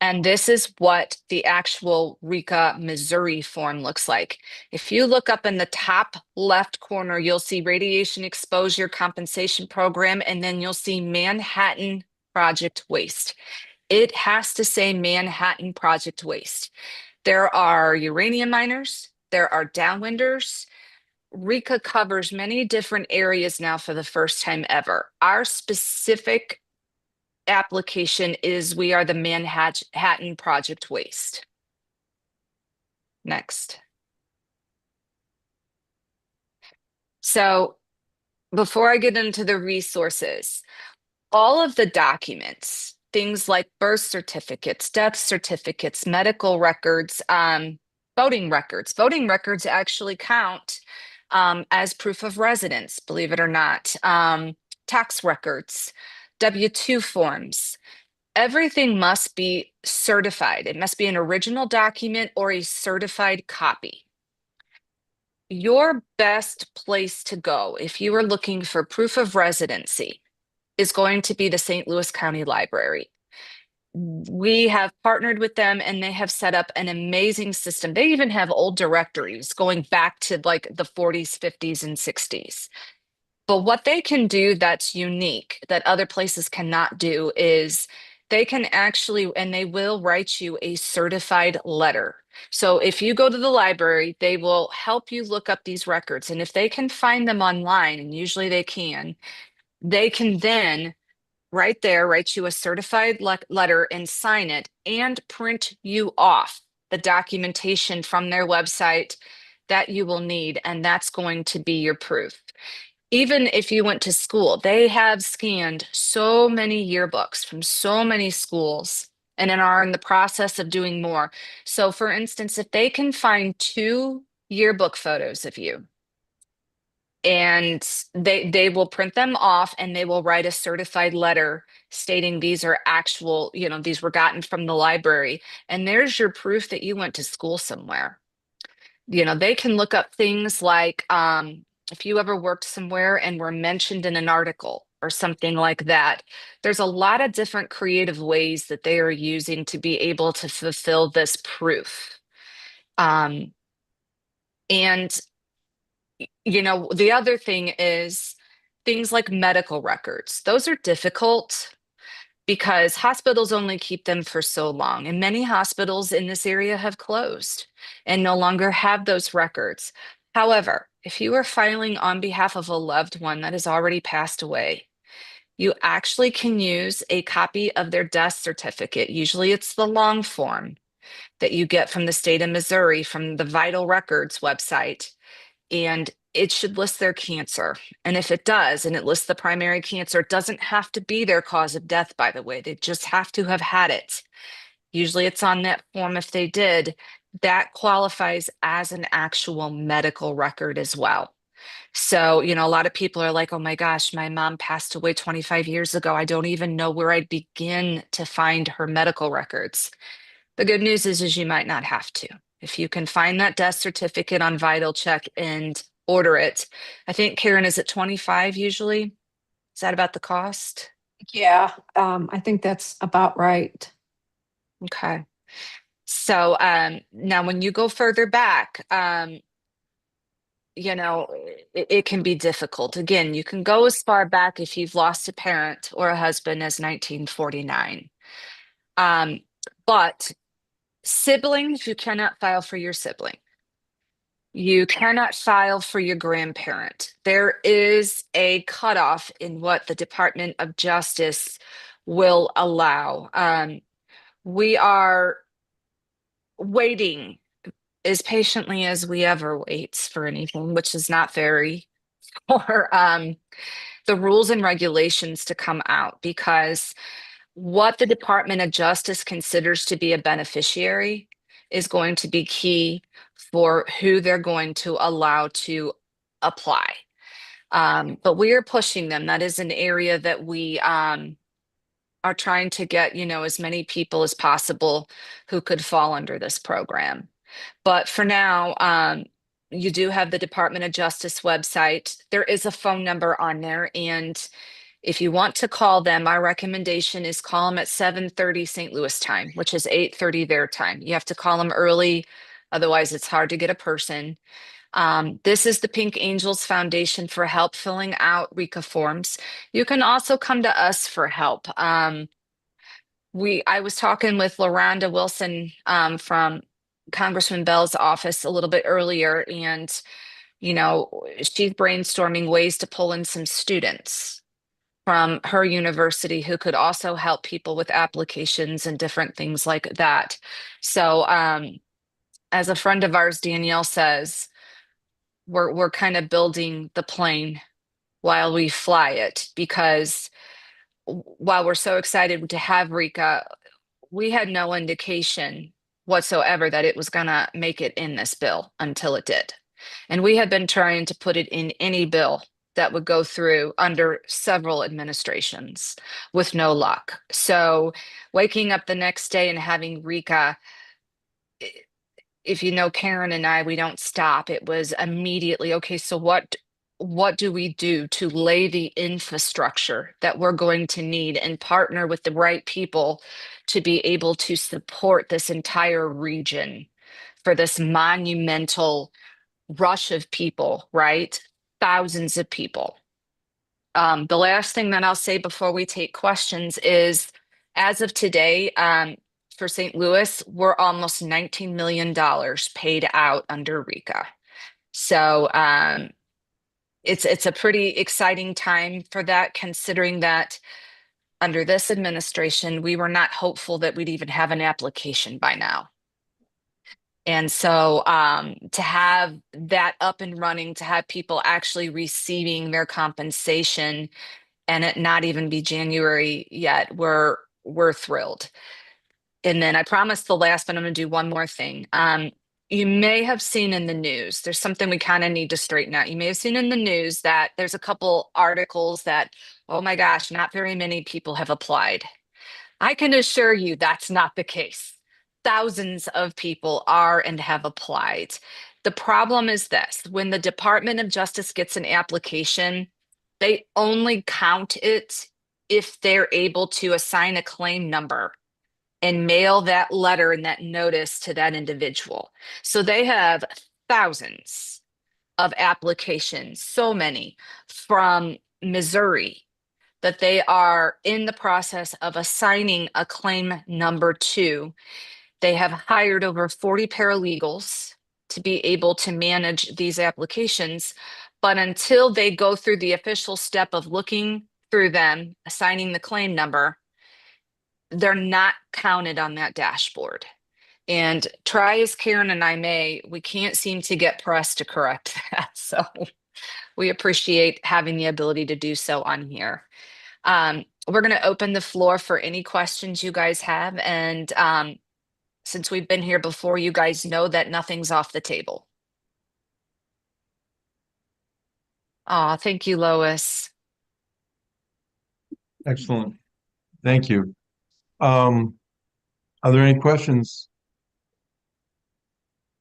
And this is what the actual RECA Missouri form looks like. If you look up in the top left corner, you'll see Radiation Exposure Compensation Program, and then you'll see Manhattan Project Waste. It has to say Manhattan Project Waste. There are uranium miners, there are downwinders. RECA covers many different areas now for the first time ever. Our specific application is we are the Manhattan Project Waste. Next. So before I get into the resources, all of the documents, things like birth certificates, death certificates, medical records, voting records actually count as proof of residence, believe it or not, tax records, W-2 forms. Everything must be certified. It must be an original document or a certified copy. Your best place to go if you are looking for proof of residency is going to be the St. Louis County Library. We have partnered with them and they have set up an amazing system. They even have old directories going back to like the 40s, 50s, and 60s. But what they can do that's unique that other places cannot do is they can actually, and they will write you a certified letter. So if you go to the library, they will help you look up these records. And if they can find them online, and usually they can then right there write you a certified letter and sign it and print you off the documentation from their website that you will need. And that's going to be your proof. Even if you went to school, they have scanned so many yearbooks from so many schools and are in the process of doing more. So for instance, if they can find 2 yearbook photos of you, and they will print them off and they will write a certified letter stating these are actual, these were gotten from the library. And there's your proof that you went to school somewhere. They can look up things like if you ever worked somewhere and were mentioned in an article or something like that. There's a lot of different creative ways that they are using to be able to fulfill this proof. And the other thing is things like medical records. Those are difficult because hospitals only keep them for so long. And many hospitals in this area have closed and no longer have those records. However, if you are filing on behalf of a loved one that has already passed away, you actually can use a copy of their death certificate. Usually it's the long form that you get from the state of Missouri from the Vital Records website. And it should list their cancer. And if it does, and it lists the primary cancer, it doesn't have to be their cause of death, by the way. They just have to have had it. Usually it's on that form if they did. That qualifies as an actual medical record as well. So, a lot of people are like, oh my gosh, my mom passed away 25 years ago. I don't even know where I'd begin to find her medical records. The good news is you might not have to. If you can find that death certificate on Vital Check and order it. I think, Karen, is it 25 usually? Is that about the cost? Yeah, I think that's about right. Okay. So now when you go further back, it can be difficult. Again, you can go as far back if you've lost a parent or a husband as 1949. But siblings, you cannot file for your sibling. You cannot file for your grandparent. There is a cutoff in what the Department of Justice will allow. We are waiting as patiently as we ever wait for anything, which is not very, for the rules and regulations to come out, because what the Department of Justice considers to be a beneficiary is going to be key for who they're going to allow to apply. But we are pushing them. That is an area that we are trying to get, as many people as possible who could fall under this program. But for now, you do have the Department of Justice website. There is a phone number on there, and if you want to call them, our recommendation is call them at 7:30 St. Louis time, which is 8:30 their time. You have to call them early, otherwise it's hard to get a person. This is the Pink Angels Foundation for help filling out RECA forms. You can also come to us for help. I was talking with LaRonda Wilson from Congressman Bell's office a little bit earlier, and she's brainstorming ways to pull in some students from her university who could also help people with applications and different things like that. So, as a friend of ours, Danielle says, we're kind of building the plane while we fly it, because while we're so excited to have RECA, we had no indication whatsoever that it was going to make it in this bill until it did. And we had been trying to put it in any bill that would go through under several administrations with no luck. So waking up the next day and having RECA, if you know Karen and I, we don't stop. It was immediately, okay, so what do we do to lay the infrastructure that we're going to need and partner with the right people to be able to support this entire region for this monumental rush of people, right? Thousands of people. The last thing that I'll say before we take questions is, as of today, for St. Louis, we're almost $19 million paid out under RECA. So it's a pretty exciting time for that, considering that under this administration, we were not hopeful that we'd even have an application by now. And so to have that up and running, to have people actually receiving their compensation and it not even be January yet, we're thrilled. And then I promised the last, but I'm going to do one more thing. You may have seen in the news, there's something we kind of need to straighten out. You may have seen in the news that there's a couple articles that, oh my gosh, not very many people have applied. I can assure you that's not the case. Thousands of people are and have applied. The problem is this: when the Department of Justice gets an application, they only count it if they're able to assign a claim number and mail that letter and that notice to that individual. So they have thousands of applications, so many from Missouri, that they are in the process of assigning a claim number to. They have hired over 40 paralegals to be able to manage these applications. But until they go through the official step of looking through them, assigning the claim number, they're not counted on that dashboard. And try as Karen and I may, we can't seem to get press to correct that. So we appreciate having the ability to do so on here. We're going to open the floor for any questions you guys have. And since we've been here before, you guys know that nothing's off the table. Oh, thank you, Lois. Excellent. Thank you. Are there any questions?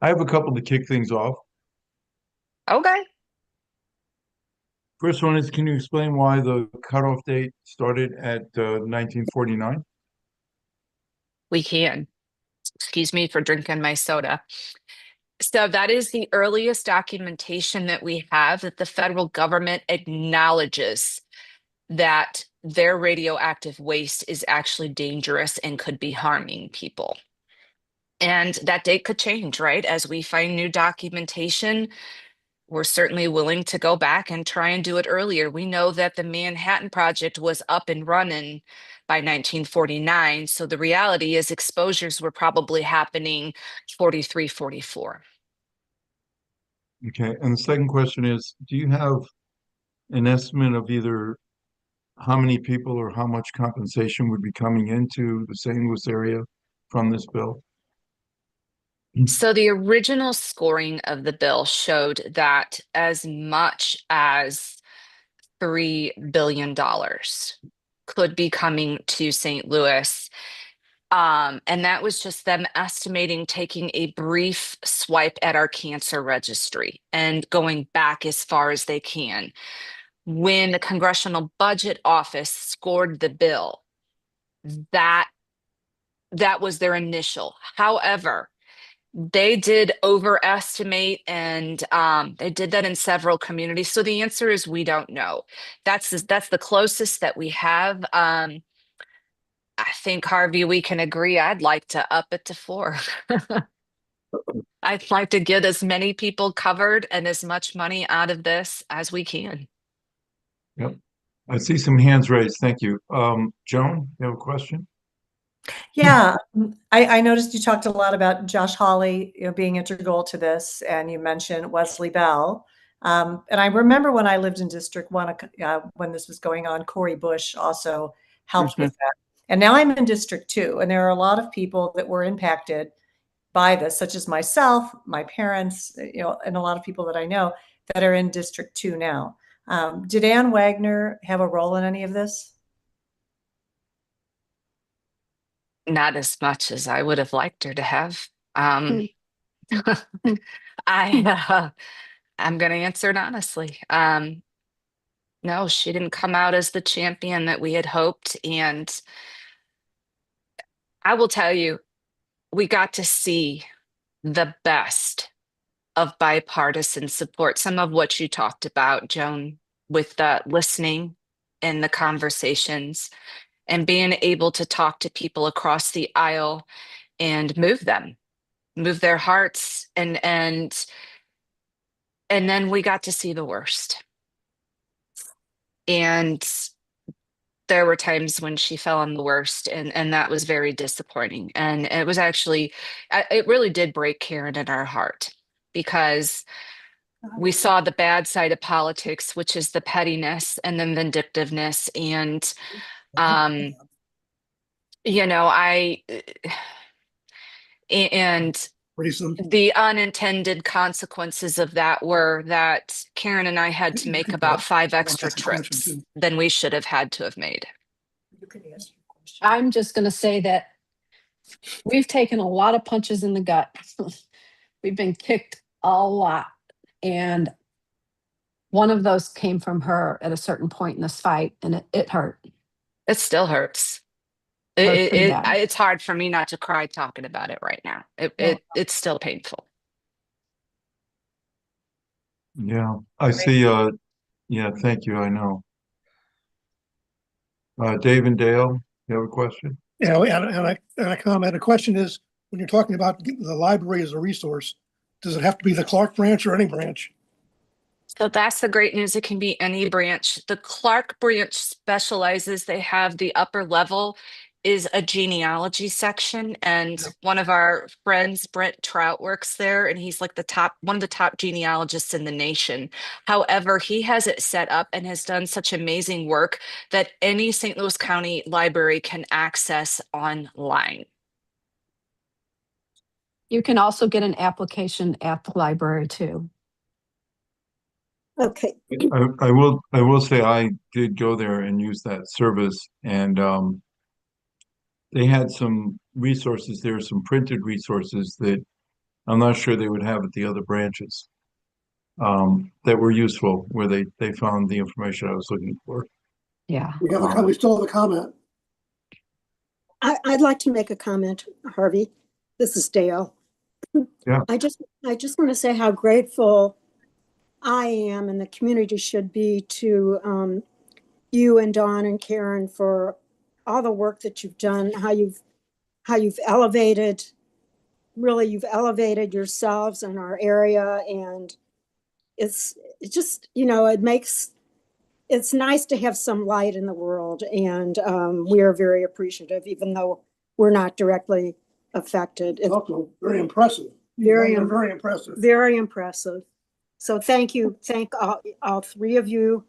I have a couple to kick things off. Okay. First one is, can you explain why the cutoff date started at 1949? We can. Excuse me for drinking my soda. So that is the earliest documentation that we have that the federal government acknowledges that their radioactive waste is actually dangerous and could be harming people. And that date could change, right? As we find new documentation, we're certainly willing to go back and try and do it earlier. We know that the Manhattan Project was up and running by 1949. So the reality is exposures were probably happening 43, 44. Okay, and the second question is, do you have an estimate of either how many people or how much compensation would be coming into the St. Louis area from this bill? So the original scoring of the bill showed that as much as $3 billion could be coming to St. Louis. And that was just them estimating, taking a brief swipe at our cancer registry and going back as far as they can. When the Congressional Budget Office scored the bill, that was their initial. However, they did overestimate, and they did that in several communities. So the answer is we don't know. That's the closest that we have. I think, Harvey, we can agree. I'd like to up it to 4. I'd like to get as many people covered and as much money out of this as we can. Yep. I see some hands raised. Thank you. Joan, you have a question? Yeah, I noticed you talked a lot about Josh Hawley, being integral to this, and you mentioned Wesley Bell. And I remember when I lived in District 1, when this was going on, Corey Bush also helped with that. And now I'm in District 2, and there are a lot of people that were impacted by this, such as myself, my parents, and a lot of people that I know that are in District 2 now. Did Ann Wagner have a role in any of this? Not as much as I would have liked her to have. I'm going to answer it honestly. No, she didn't come out as the champion that we had hoped. And I will tell you, we got to see the best of bipartisan support. Some of what you talked about, Joan, with the listening and the conversations and being able to talk to people across the aisle and move their hearts. And then we got to see the worst. And there were times when she fell on the worst, and that was very disappointing. And it was actually, it really did break Karen in our heart, because we saw the bad side of politics, which is the pettiness and the vindictiveness. And, and the unintended consequences of that were that Karen and I had to make about 5 extra trips than we should have had to have made. I'm just going to say that we've taken a lot of punches in the gut. We've been kicked a lot. And one of those came from her at a certain point in this fight, and it hurt. It still hurts. It's hard for me not to cry talking about it right now. It's still painful. Yeah, I see. Yeah, thank you. I know. Dave and Dale, you have a question? Yeah, and a comment. The question is, when you're talking about the library as a resource, does it have to be the Clark branch or any branch? So that's the great news. It can be any branch. The Clark branch specializes. They have the upper level is a genealogy section. And one of our friends, Brent Trout, works there, and he's like one of the top genealogists in the nation. However, he has it set up and has done such amazing work that any St. Louis County library can access online. You can also get an application at the library too. Okay. I will say I did go there and use that service, and they had some resources there, some printed resources that I'm not sure they would have at the other branches, that were useful, where they found the information I was looking for. Yeah. We still have a comment. I'd like to make a comment, Harvey. This is Dale. Yeah. I just want to say how grateful I am, and the community should be, to you and Dawn and Karen for all the work that you've done, how you've elevated yourselves in our area. And it's just, it's nice to have some light in the world. And we are very appreciative, even though we're not directly affected. It's very impressive. Very impressive. Very impressive. So thank you. Thank all 3 of you.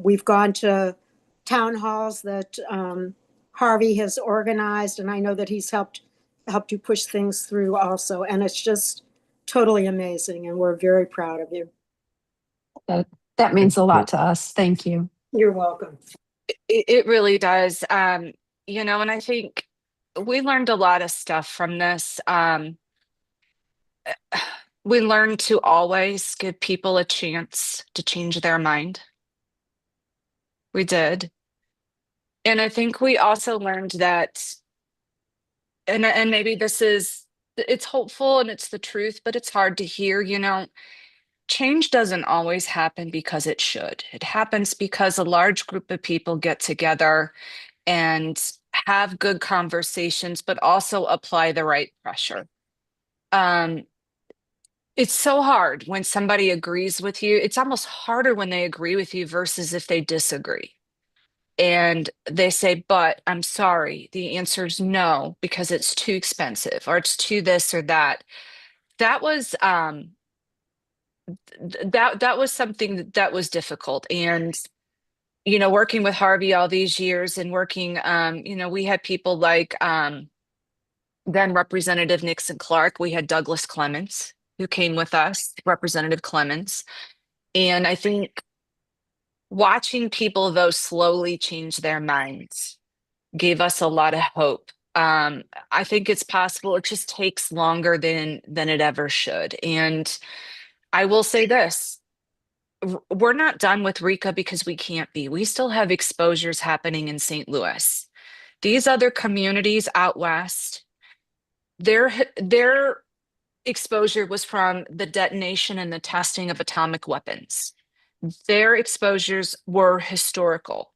We've gone to town halls that Harvey has organized, and I know that he's helped you push things through also. And it's just totally amazing, and we're very proud of you. That means a lot to us. Thank you. You're welcome. It really does. And I think we learned a lot of stuff from this. We learned to always give people a chance to change their mind. We did. And I think we also learned that, and maybe this is, it's hopeful and it's the truth, but it's hard to hear, change doesn't always happen because it should. It happens because a large group of people get together and have good conversations, but also apply the right pressure. It's so hard when somebody agrees with you. It's almost harder when they agree with you versus if they disagree. And they say, but I'm sorry. The answer is no, because it's too expensive or it's too this or that. That was that was something that was difficult. And working with Harvey all these years and working, we had people like then Representative Nixon Clark. We had Douglas Clements who came with us, Representative Clements. And I think watching people, though, slowly change their minds gave us a lot of hope. I think it's possible. It just takes longer than it ever should. And I will say this. We're not done with RECA because we can't be. We still have exposures happening in St. Louis. These other communities out west, their exposure was from the detonation and the testing of atomic weapons. Their exposures were historical.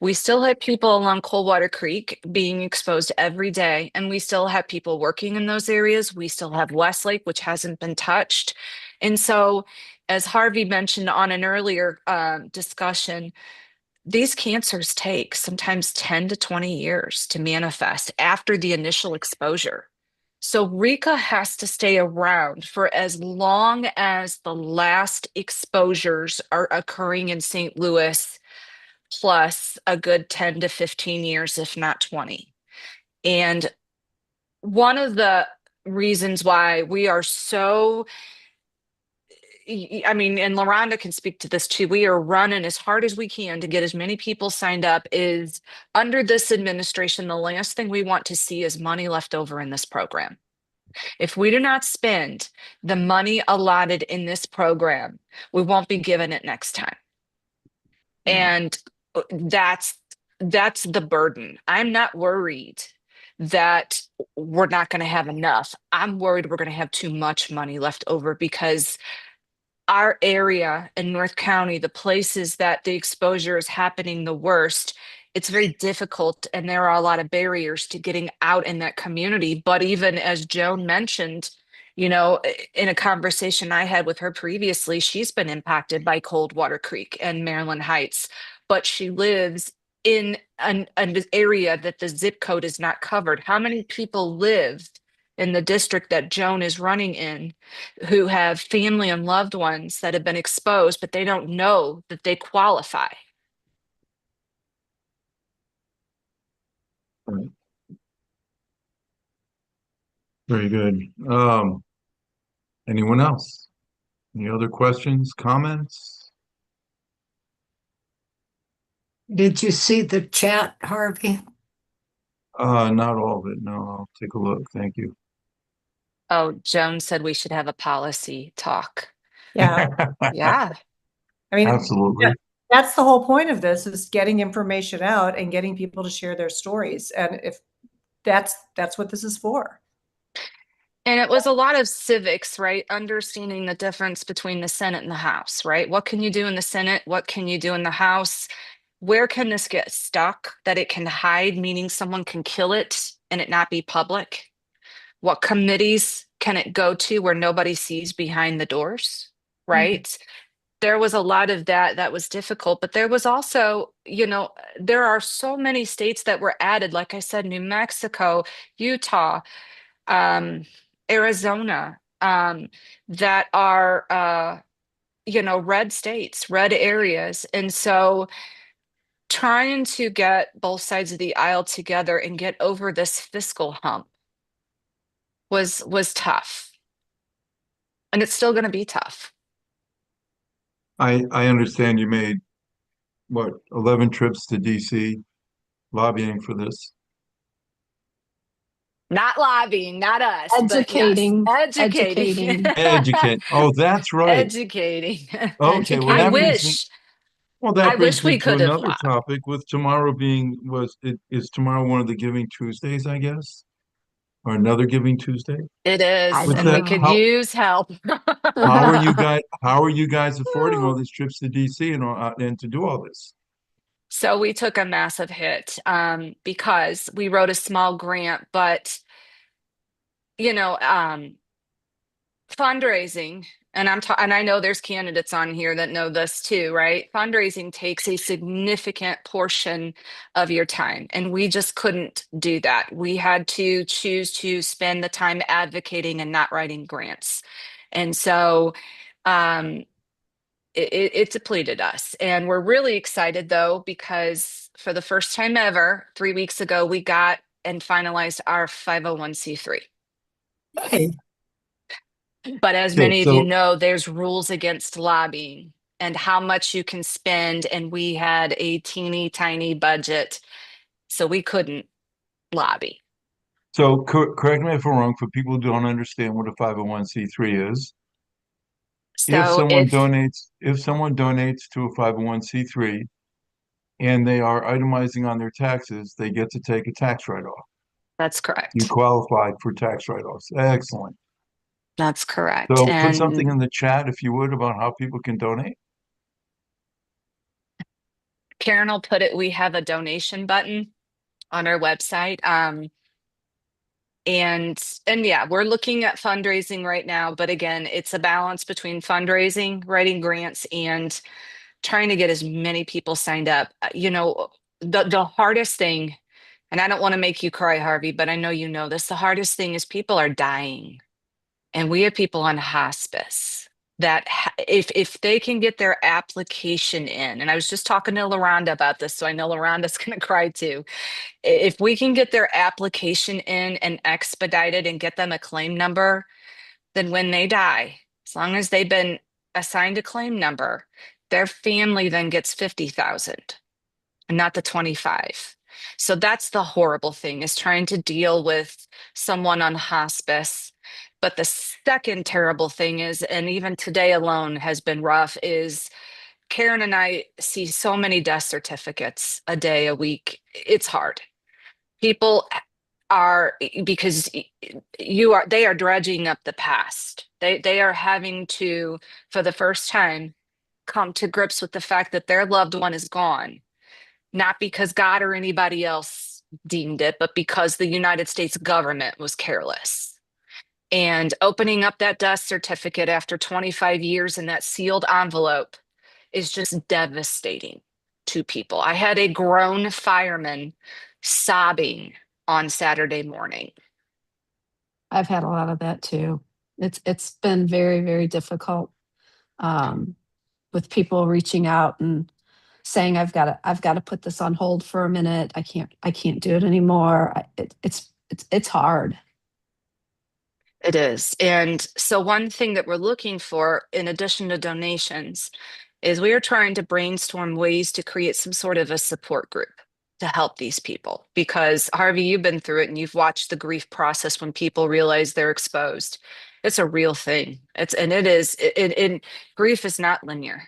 We still had people along Coldwater Creek being exposed every day, and we still have people working in those areas. We still have Westlake, which hasn't been touched. And so, as Harvey mentioned on an earlier discussion, these cancers take sometimes 10 to 20 years to manifest after the initial exposure. So RECA has to stay around for as long as the last exposures are occurring in St. Louis, plus a good 10 to 15 years, if not 20. And one of the reasons why we are so, I mean, and LaRonda can speak to this too, we are running as hard as we can to get as many people signed up. Is under this administration, the last thing we want to see is money left over in this program. If we do not spend the money allotted in this program, we won't be given it next time. And that's the burden. I'm not worried that we're not going to have enough. I'm worried we're going to have too much money left over because our area in North County, the places that the exposure is happening the worst, it's very difficult and there are a lot of barriers to getting out in that community. But even as Joan mentioned, in a conversation I had with her previously, she's been impacted by Coldwater Creek and Maryland Heights, but she lives in an area that the zip code is not covered. How many people live in the district that Joan is running in who have family and loved ones that have been exposed, but they don't know that they qualify? Right. Very good. Anyone else? Any other questions, comments? Did you see the chat, Harvey? Not all of it. No, I'll take a look. Thank you. Oh, Joan said we should have a policy talk. Yeah. Yeah. I mean, Absolutely. that's the whole point of this, is getting information out and getting people to share their stories. And if that's what this is for. And it was a lot of civics, right? Understanding the difference between the Senate and the House, right? What can you do in the Senate? What can you do in the House? Where can this get stuck that it can hide, meaning someone can kill it and it not be public? What committees can it go to where nobody sees behind the doors, right? There was a lot of that was difficult, but there was also, there are so many states that were added, like I said, New Mexico, Utah, Arizona, that are, red states, red areas. And so trying to get both sides of the aisle together and get over this fiscal hump was tough. And it's still going to be tough. I understand you made, what, 11 trips to DC lobbying for this? Not lobbying, not us, but yes, Educating. educating. Educating. Educate. Oh, that's right. Educating. Okay, well, I that Educating. brings me, wish, well, I that wish brings me we to could have another lobbed. topic with tomorrow being, is tomorrow one of the Giving Tuesdays, I guess? Or another Giving Tuesday? It I is, With and don't we that, could know. use help. how are you guys affording all these trips to DC and all, and to do all this? So we took a massive hit because we wrote a small grant, but you know, fundraising, and I know there's candidates on here that know this too, right? Fundraising takes a significant portion of your time, and we just couldn't do that. We had to choose to spend the time advocating and not writing grants. And so um, it depleted us. And we're really excited though, because for the first time ever, 3 weeks ago, we got and finalized our 501c3. Hey, But as Okay, many of you so, know, there's rules against lobbying and how much you can spend. And we had a teeny tiny budget, so we couldn't lobby. so correct me if I'm wrong, for people who don't understand what a 501c3 is. So it's If someone donates to a 501c3 and they are itemizing on their taxes, they get to take a tax write-off. That's You correct. qualified for tax write-offs. Excellent. That's correct. So put something And in the chat if you would about how people can donate. Karen will put it, we have a donation button on our website. And yeah, we're looking at fundraising right now, but again, it's a balance between fundraising, writing grants, and trying to get as many people signed up. The hardest thing, and I don't want to make you cry, Harvey, but I know you know this, the hardest thing is people are dying. And we have people on hospice that if they can get their application in, and I was just talking to LaRonda about this, so I know LaRonda's going to cry too. If we can get their application in and expedited and get them a claim number, then when they die, as long as they've been assigned a claim number, their family then gets 50,000 and not the 25. So that's the horrible thing, is trying to deal with someone on hospice. But the second terrible thing is, and even today alone has been rough, is Karen and I see so many death certificates a day, a week. It's hard. People are, because they are dredging up the past. They are having to, for the first time, come to grips with the fact that their loved one is gone, not because God or anybody else deemed it, but because the United States government was careless. And opening up that death certificate after 25 years in that sealed envelope is just devastating to people. I had a grown fireman sobbing on Saturday morning. I've had a lot of that too. It's been very, very difficult, with people reaching out and saying, I've got to put this on hold for a minute. I can't do it anymore. It's hard. It is. And so one thing that we're looking for, in addition to donations, is we are trying to brainstorm ways to create some sort of a support group to help these people. Because Harvey, you've been through it and you've watched the grief process when people realize they're exposed. It's a real thing. Grief is not linear.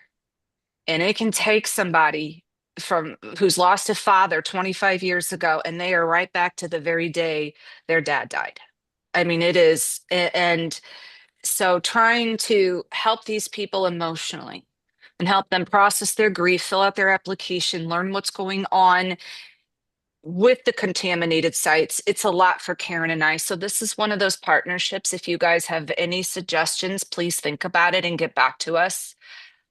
And it can take somebody from who's lost a father 25 years ago, and they are right back to the very day their dad died. I mean, it is. And so trying to help these people emotionally and help them process their grief, fill out their application, learn what's going on with the contaminated sites. It's a lot for Karen and I. So this is one of those partnerships. If you guys have any suggestions, please think about it and get back to us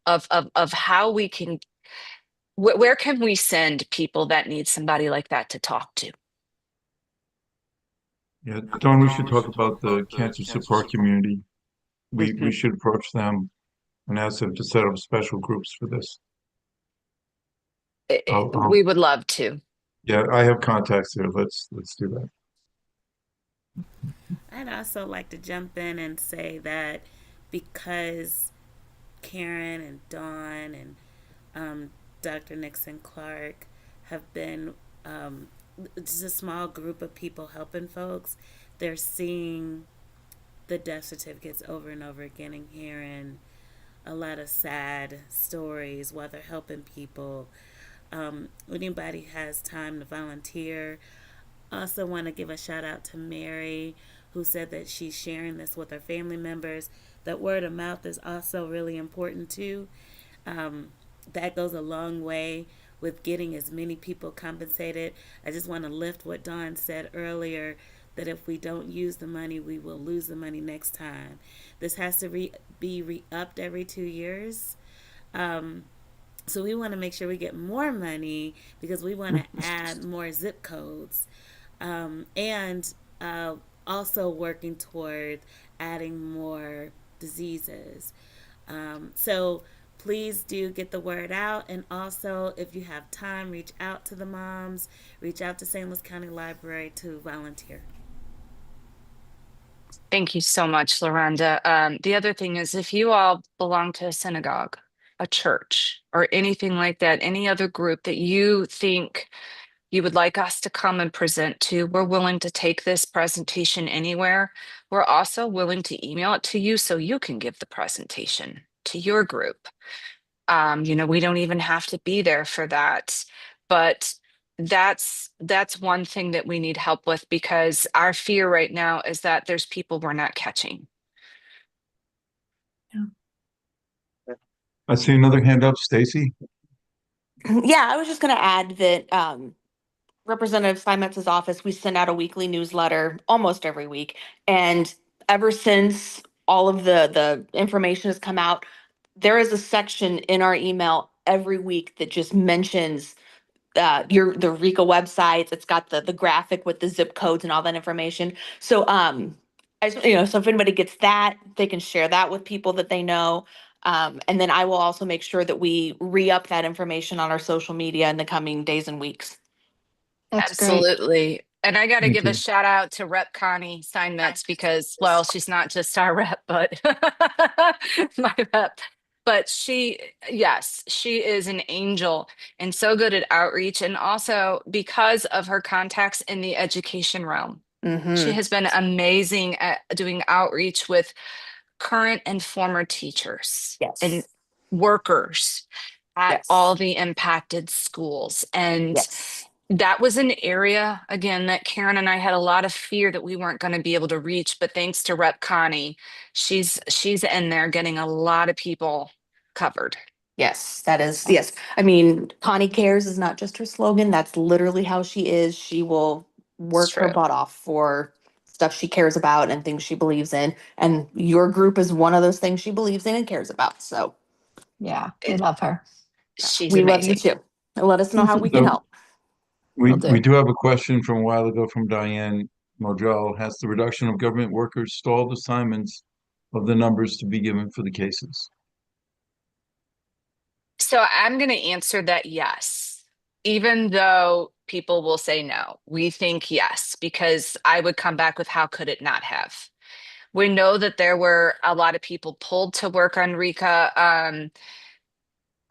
of how we can, where can we send people that need somebody like that to talk to? Yeah, Dawn, we should talk about the cancer support community. We Mhm. should approach them and ask them to set up special groups for this. We would love to. Yeah, I have contacts there. Let's do that. I'd also like to jump in and say that because Karen and Dawn and Dr. Nixon Clark have been just a small group of people helping folks. They're seeing the death certificates over and over again and hearing a lot of sad stories while they're helping people. Anybody has time to volunteer. Also want to give a shout out to Mary, who said that she's sharing this with her family members. That word of mouth is also really important too. That goes a long way with getting as many people compensated. I just want to lift what Dawn said earlier, that if we don't use the money, we will lose the money next time. This has to be re-upped every 2 years. So we want to make sure we get more money because we want to add more zip codes. And also working toward adding more diseases. So please do get the word out. And also, if you have time, reach out to the moms, reach out to St. Louis County Library to volunteer. Thank you so much, Loranda. The other thing is, if you all belong to a synagogue, a church, or anything like that, any other group that you think you would like us to come and present to, we're willing to take this presentation anywhere. We're also willing to email it to you so you can give the presentation to your group. We don't even have to be there for that, but that's one thing that we need help with, because our fear right now is that there's people we're not catching. I see another hand up, Stacy. Yeah, I was just going to add that Representative Steinmetz's office, we send out a weekly newsletter almost every week. And ever since all of the information has come out, there is a section in our email every week that just mentions the RECA websites. It's got the graphic with the zip codes and all that information. So so if anybody gets that, they can share that with people that they know. And then I will also make sure that we re-up that information on our social media in the coming days and weeks. That's great. Absolutely. And I got to Thank give you. a shout out to Rep Connie Steinmetz, because, well, she's not just our rep, but my rep. But yes, she is an angel and so good at outreach. And also because of her contacts in the education realm, she has been amazing at doing outreach with current and former teachers and Yes. workers at Yes. all the impacted schools. And Yes. that was an area, again, that Karen and I had a lot of fear that we weren't going to be able to reach, but thanks to Rep Connie, she's in there getting a lot of people covered. Yes, that is, yes. I mean, Connie Cares is not just her slogan. That's literally how she is. She will work her true. butt off for stuff she cares about and things she believes in. And your group is one of those things she believes in and cares about. So Yeah, we love her. She's we love you amazing. too. Let us know how we can So help. we Will do. do have a question from a while ago from Diane Modrell. Has the reduction of government workers stalled assignments of the numbers to be given for the cases? So I'm going to answer that yes, even though people will say no. We think yes, because I would come back with how could it not have? We know that there were a lot of people pulled to work on RECA.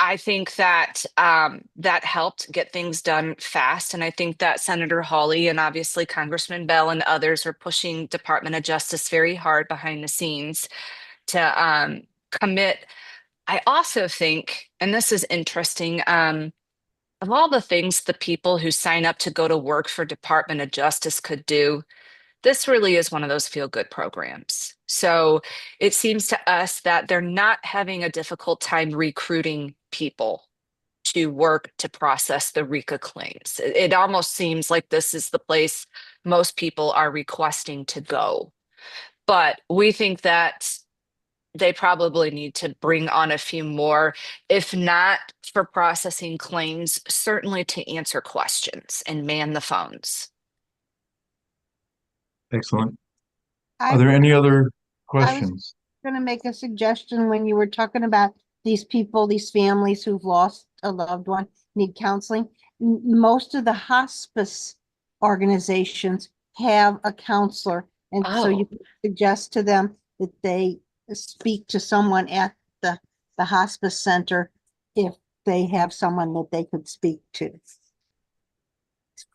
I think that that helped get things done fast. And I think that Senator Hawley and obviously Congressman Bell and others are pushing Department of Justice very hard behind the scenes to commit. I also think, and this is interesting, of all the things the people who sign up to go to work for Department of Justice could do, this really is one of those feel-good programs. So it seems to us that they're not having a difficult time recruiting people to work to process the RECA claims. It almost seems like this is the place most people are requesting to go. But we think that they probably need to bring on a few more, if not for processing claims, certainly to answer questions and man the phones. Excellent. Are I there any other I was questions? going to make a suggestion when you were talking about these people, these families who've lost a loved one, need counseling. Most of the hospice organizations have a counselor. And so you Oh, can suggest to them that they speak to someone at the hospice center if they have someone that they could speak to.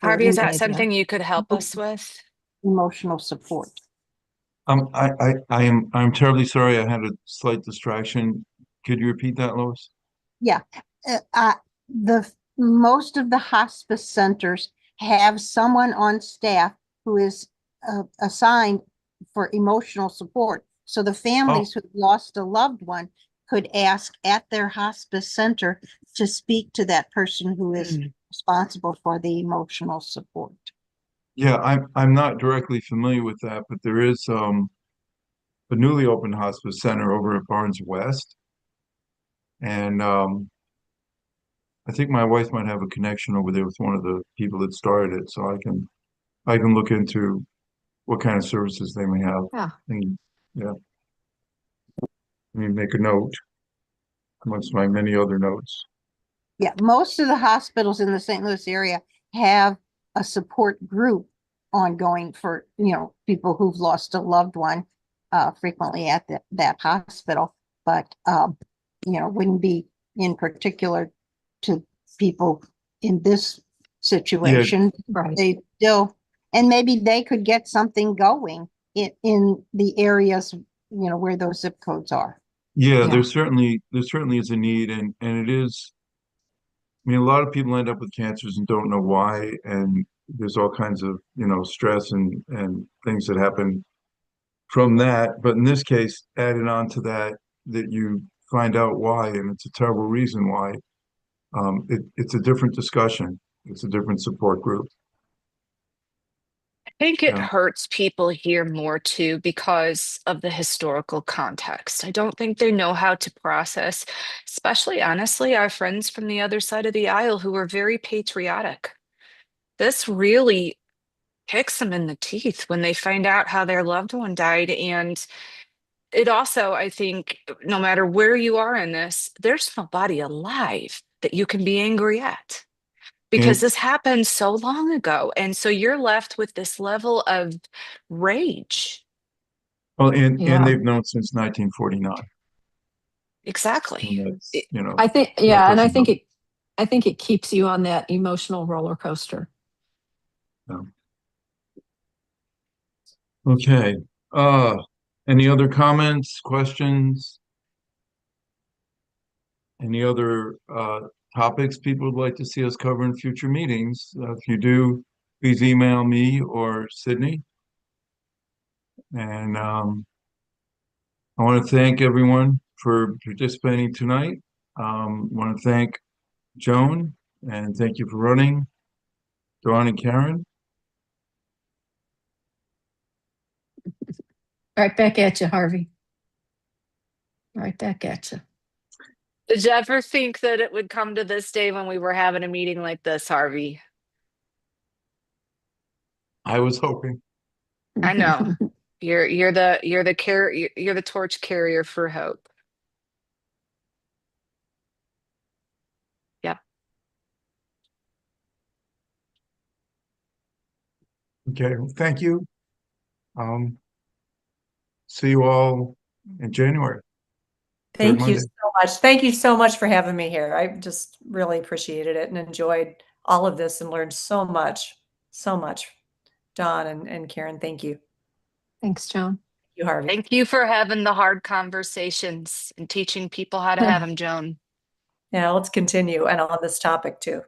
for Harvey, is that any something you could help us with? emotional support. I'm terribly sorry. I had a slight distraction. Could you repeat that, Lois? Yeah, the most of the hospice centers have someone on staff who is assigned for emotional support. So the families who lost a loved one could ask at their hospice center to speak to that person who is responsible for the emotional support. Yeah, I'm not directly familiar with that, but there is a newly opened hospice center over at Barnes West, and I think my wife might have a connection over there with one of the people that started it, so I can look into what kind of services they may have. Yeah. And yeah, let me make a note amongst my many other notes. Yeah, most of the hospitals in the St. Louis area have a support group ongoing for, people who've lost a loved one frequently at that hospital, but, wouldn't be in particular to people in this situation. Right. They still, and maybe they could get something going in the areas, where those zip codes are. Yeah, Yeah. there certainly is a need, and it is. I mean, a lot of people end up with cancers and don't know why, and there's all kinds of, stress and things that happen from that. But in this case, added on to that, that you find out why, and it's a terrible reason why. It's a different discussion. It's a different support group. I think it Yeah. hurts people here more too because of the historical context. I don't think they know how to process, especially honestly, our friends from the other side of the aisle who are very patriotic. This really kicks them in the teeth when they find out how their loved one died. And it also, I think, no matter where you are in this, there's nobody alive that you can be angry at because this happened so long ago. And so you're left with this level of rage. Well, and Yeah. they've known since 1949. Exactly. And that's, I think, that yeah, and doesn't help. I think it keeps you on that emotional roller coaster. No. Okay. Any other comments, questions? Any other topics people would like to see us cover in future meetings? If you do, please email me or Sydney. And I want to thank everyone for participating tonight. I want to thank Joan and thank you for running, Joan and Karen. Right back at you, Harvey. Right back at you. Did you ever think that it would come to this day when we were having a meeting like this, Harvey? I was hoping. I know. You're the torch carrier for hope. Yep. Okay, well, thank you. See you all in January. Thank you Monday. so much. Thank you so much for having me here. I just really appreciated it and enjoyed all of this and learned so much, Dawn and Karen, thank you. Thanks, Joan. Thank you, Harvey. Thank you for having the hard conversations and teaching people how to have them, Joan. Yeah, let's continue and on this topic too.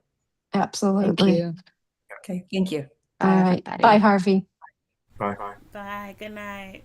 Absolutely. Thank you. Okay, thank you. All right. Bye, Harvey. Bye. Bye. Good night.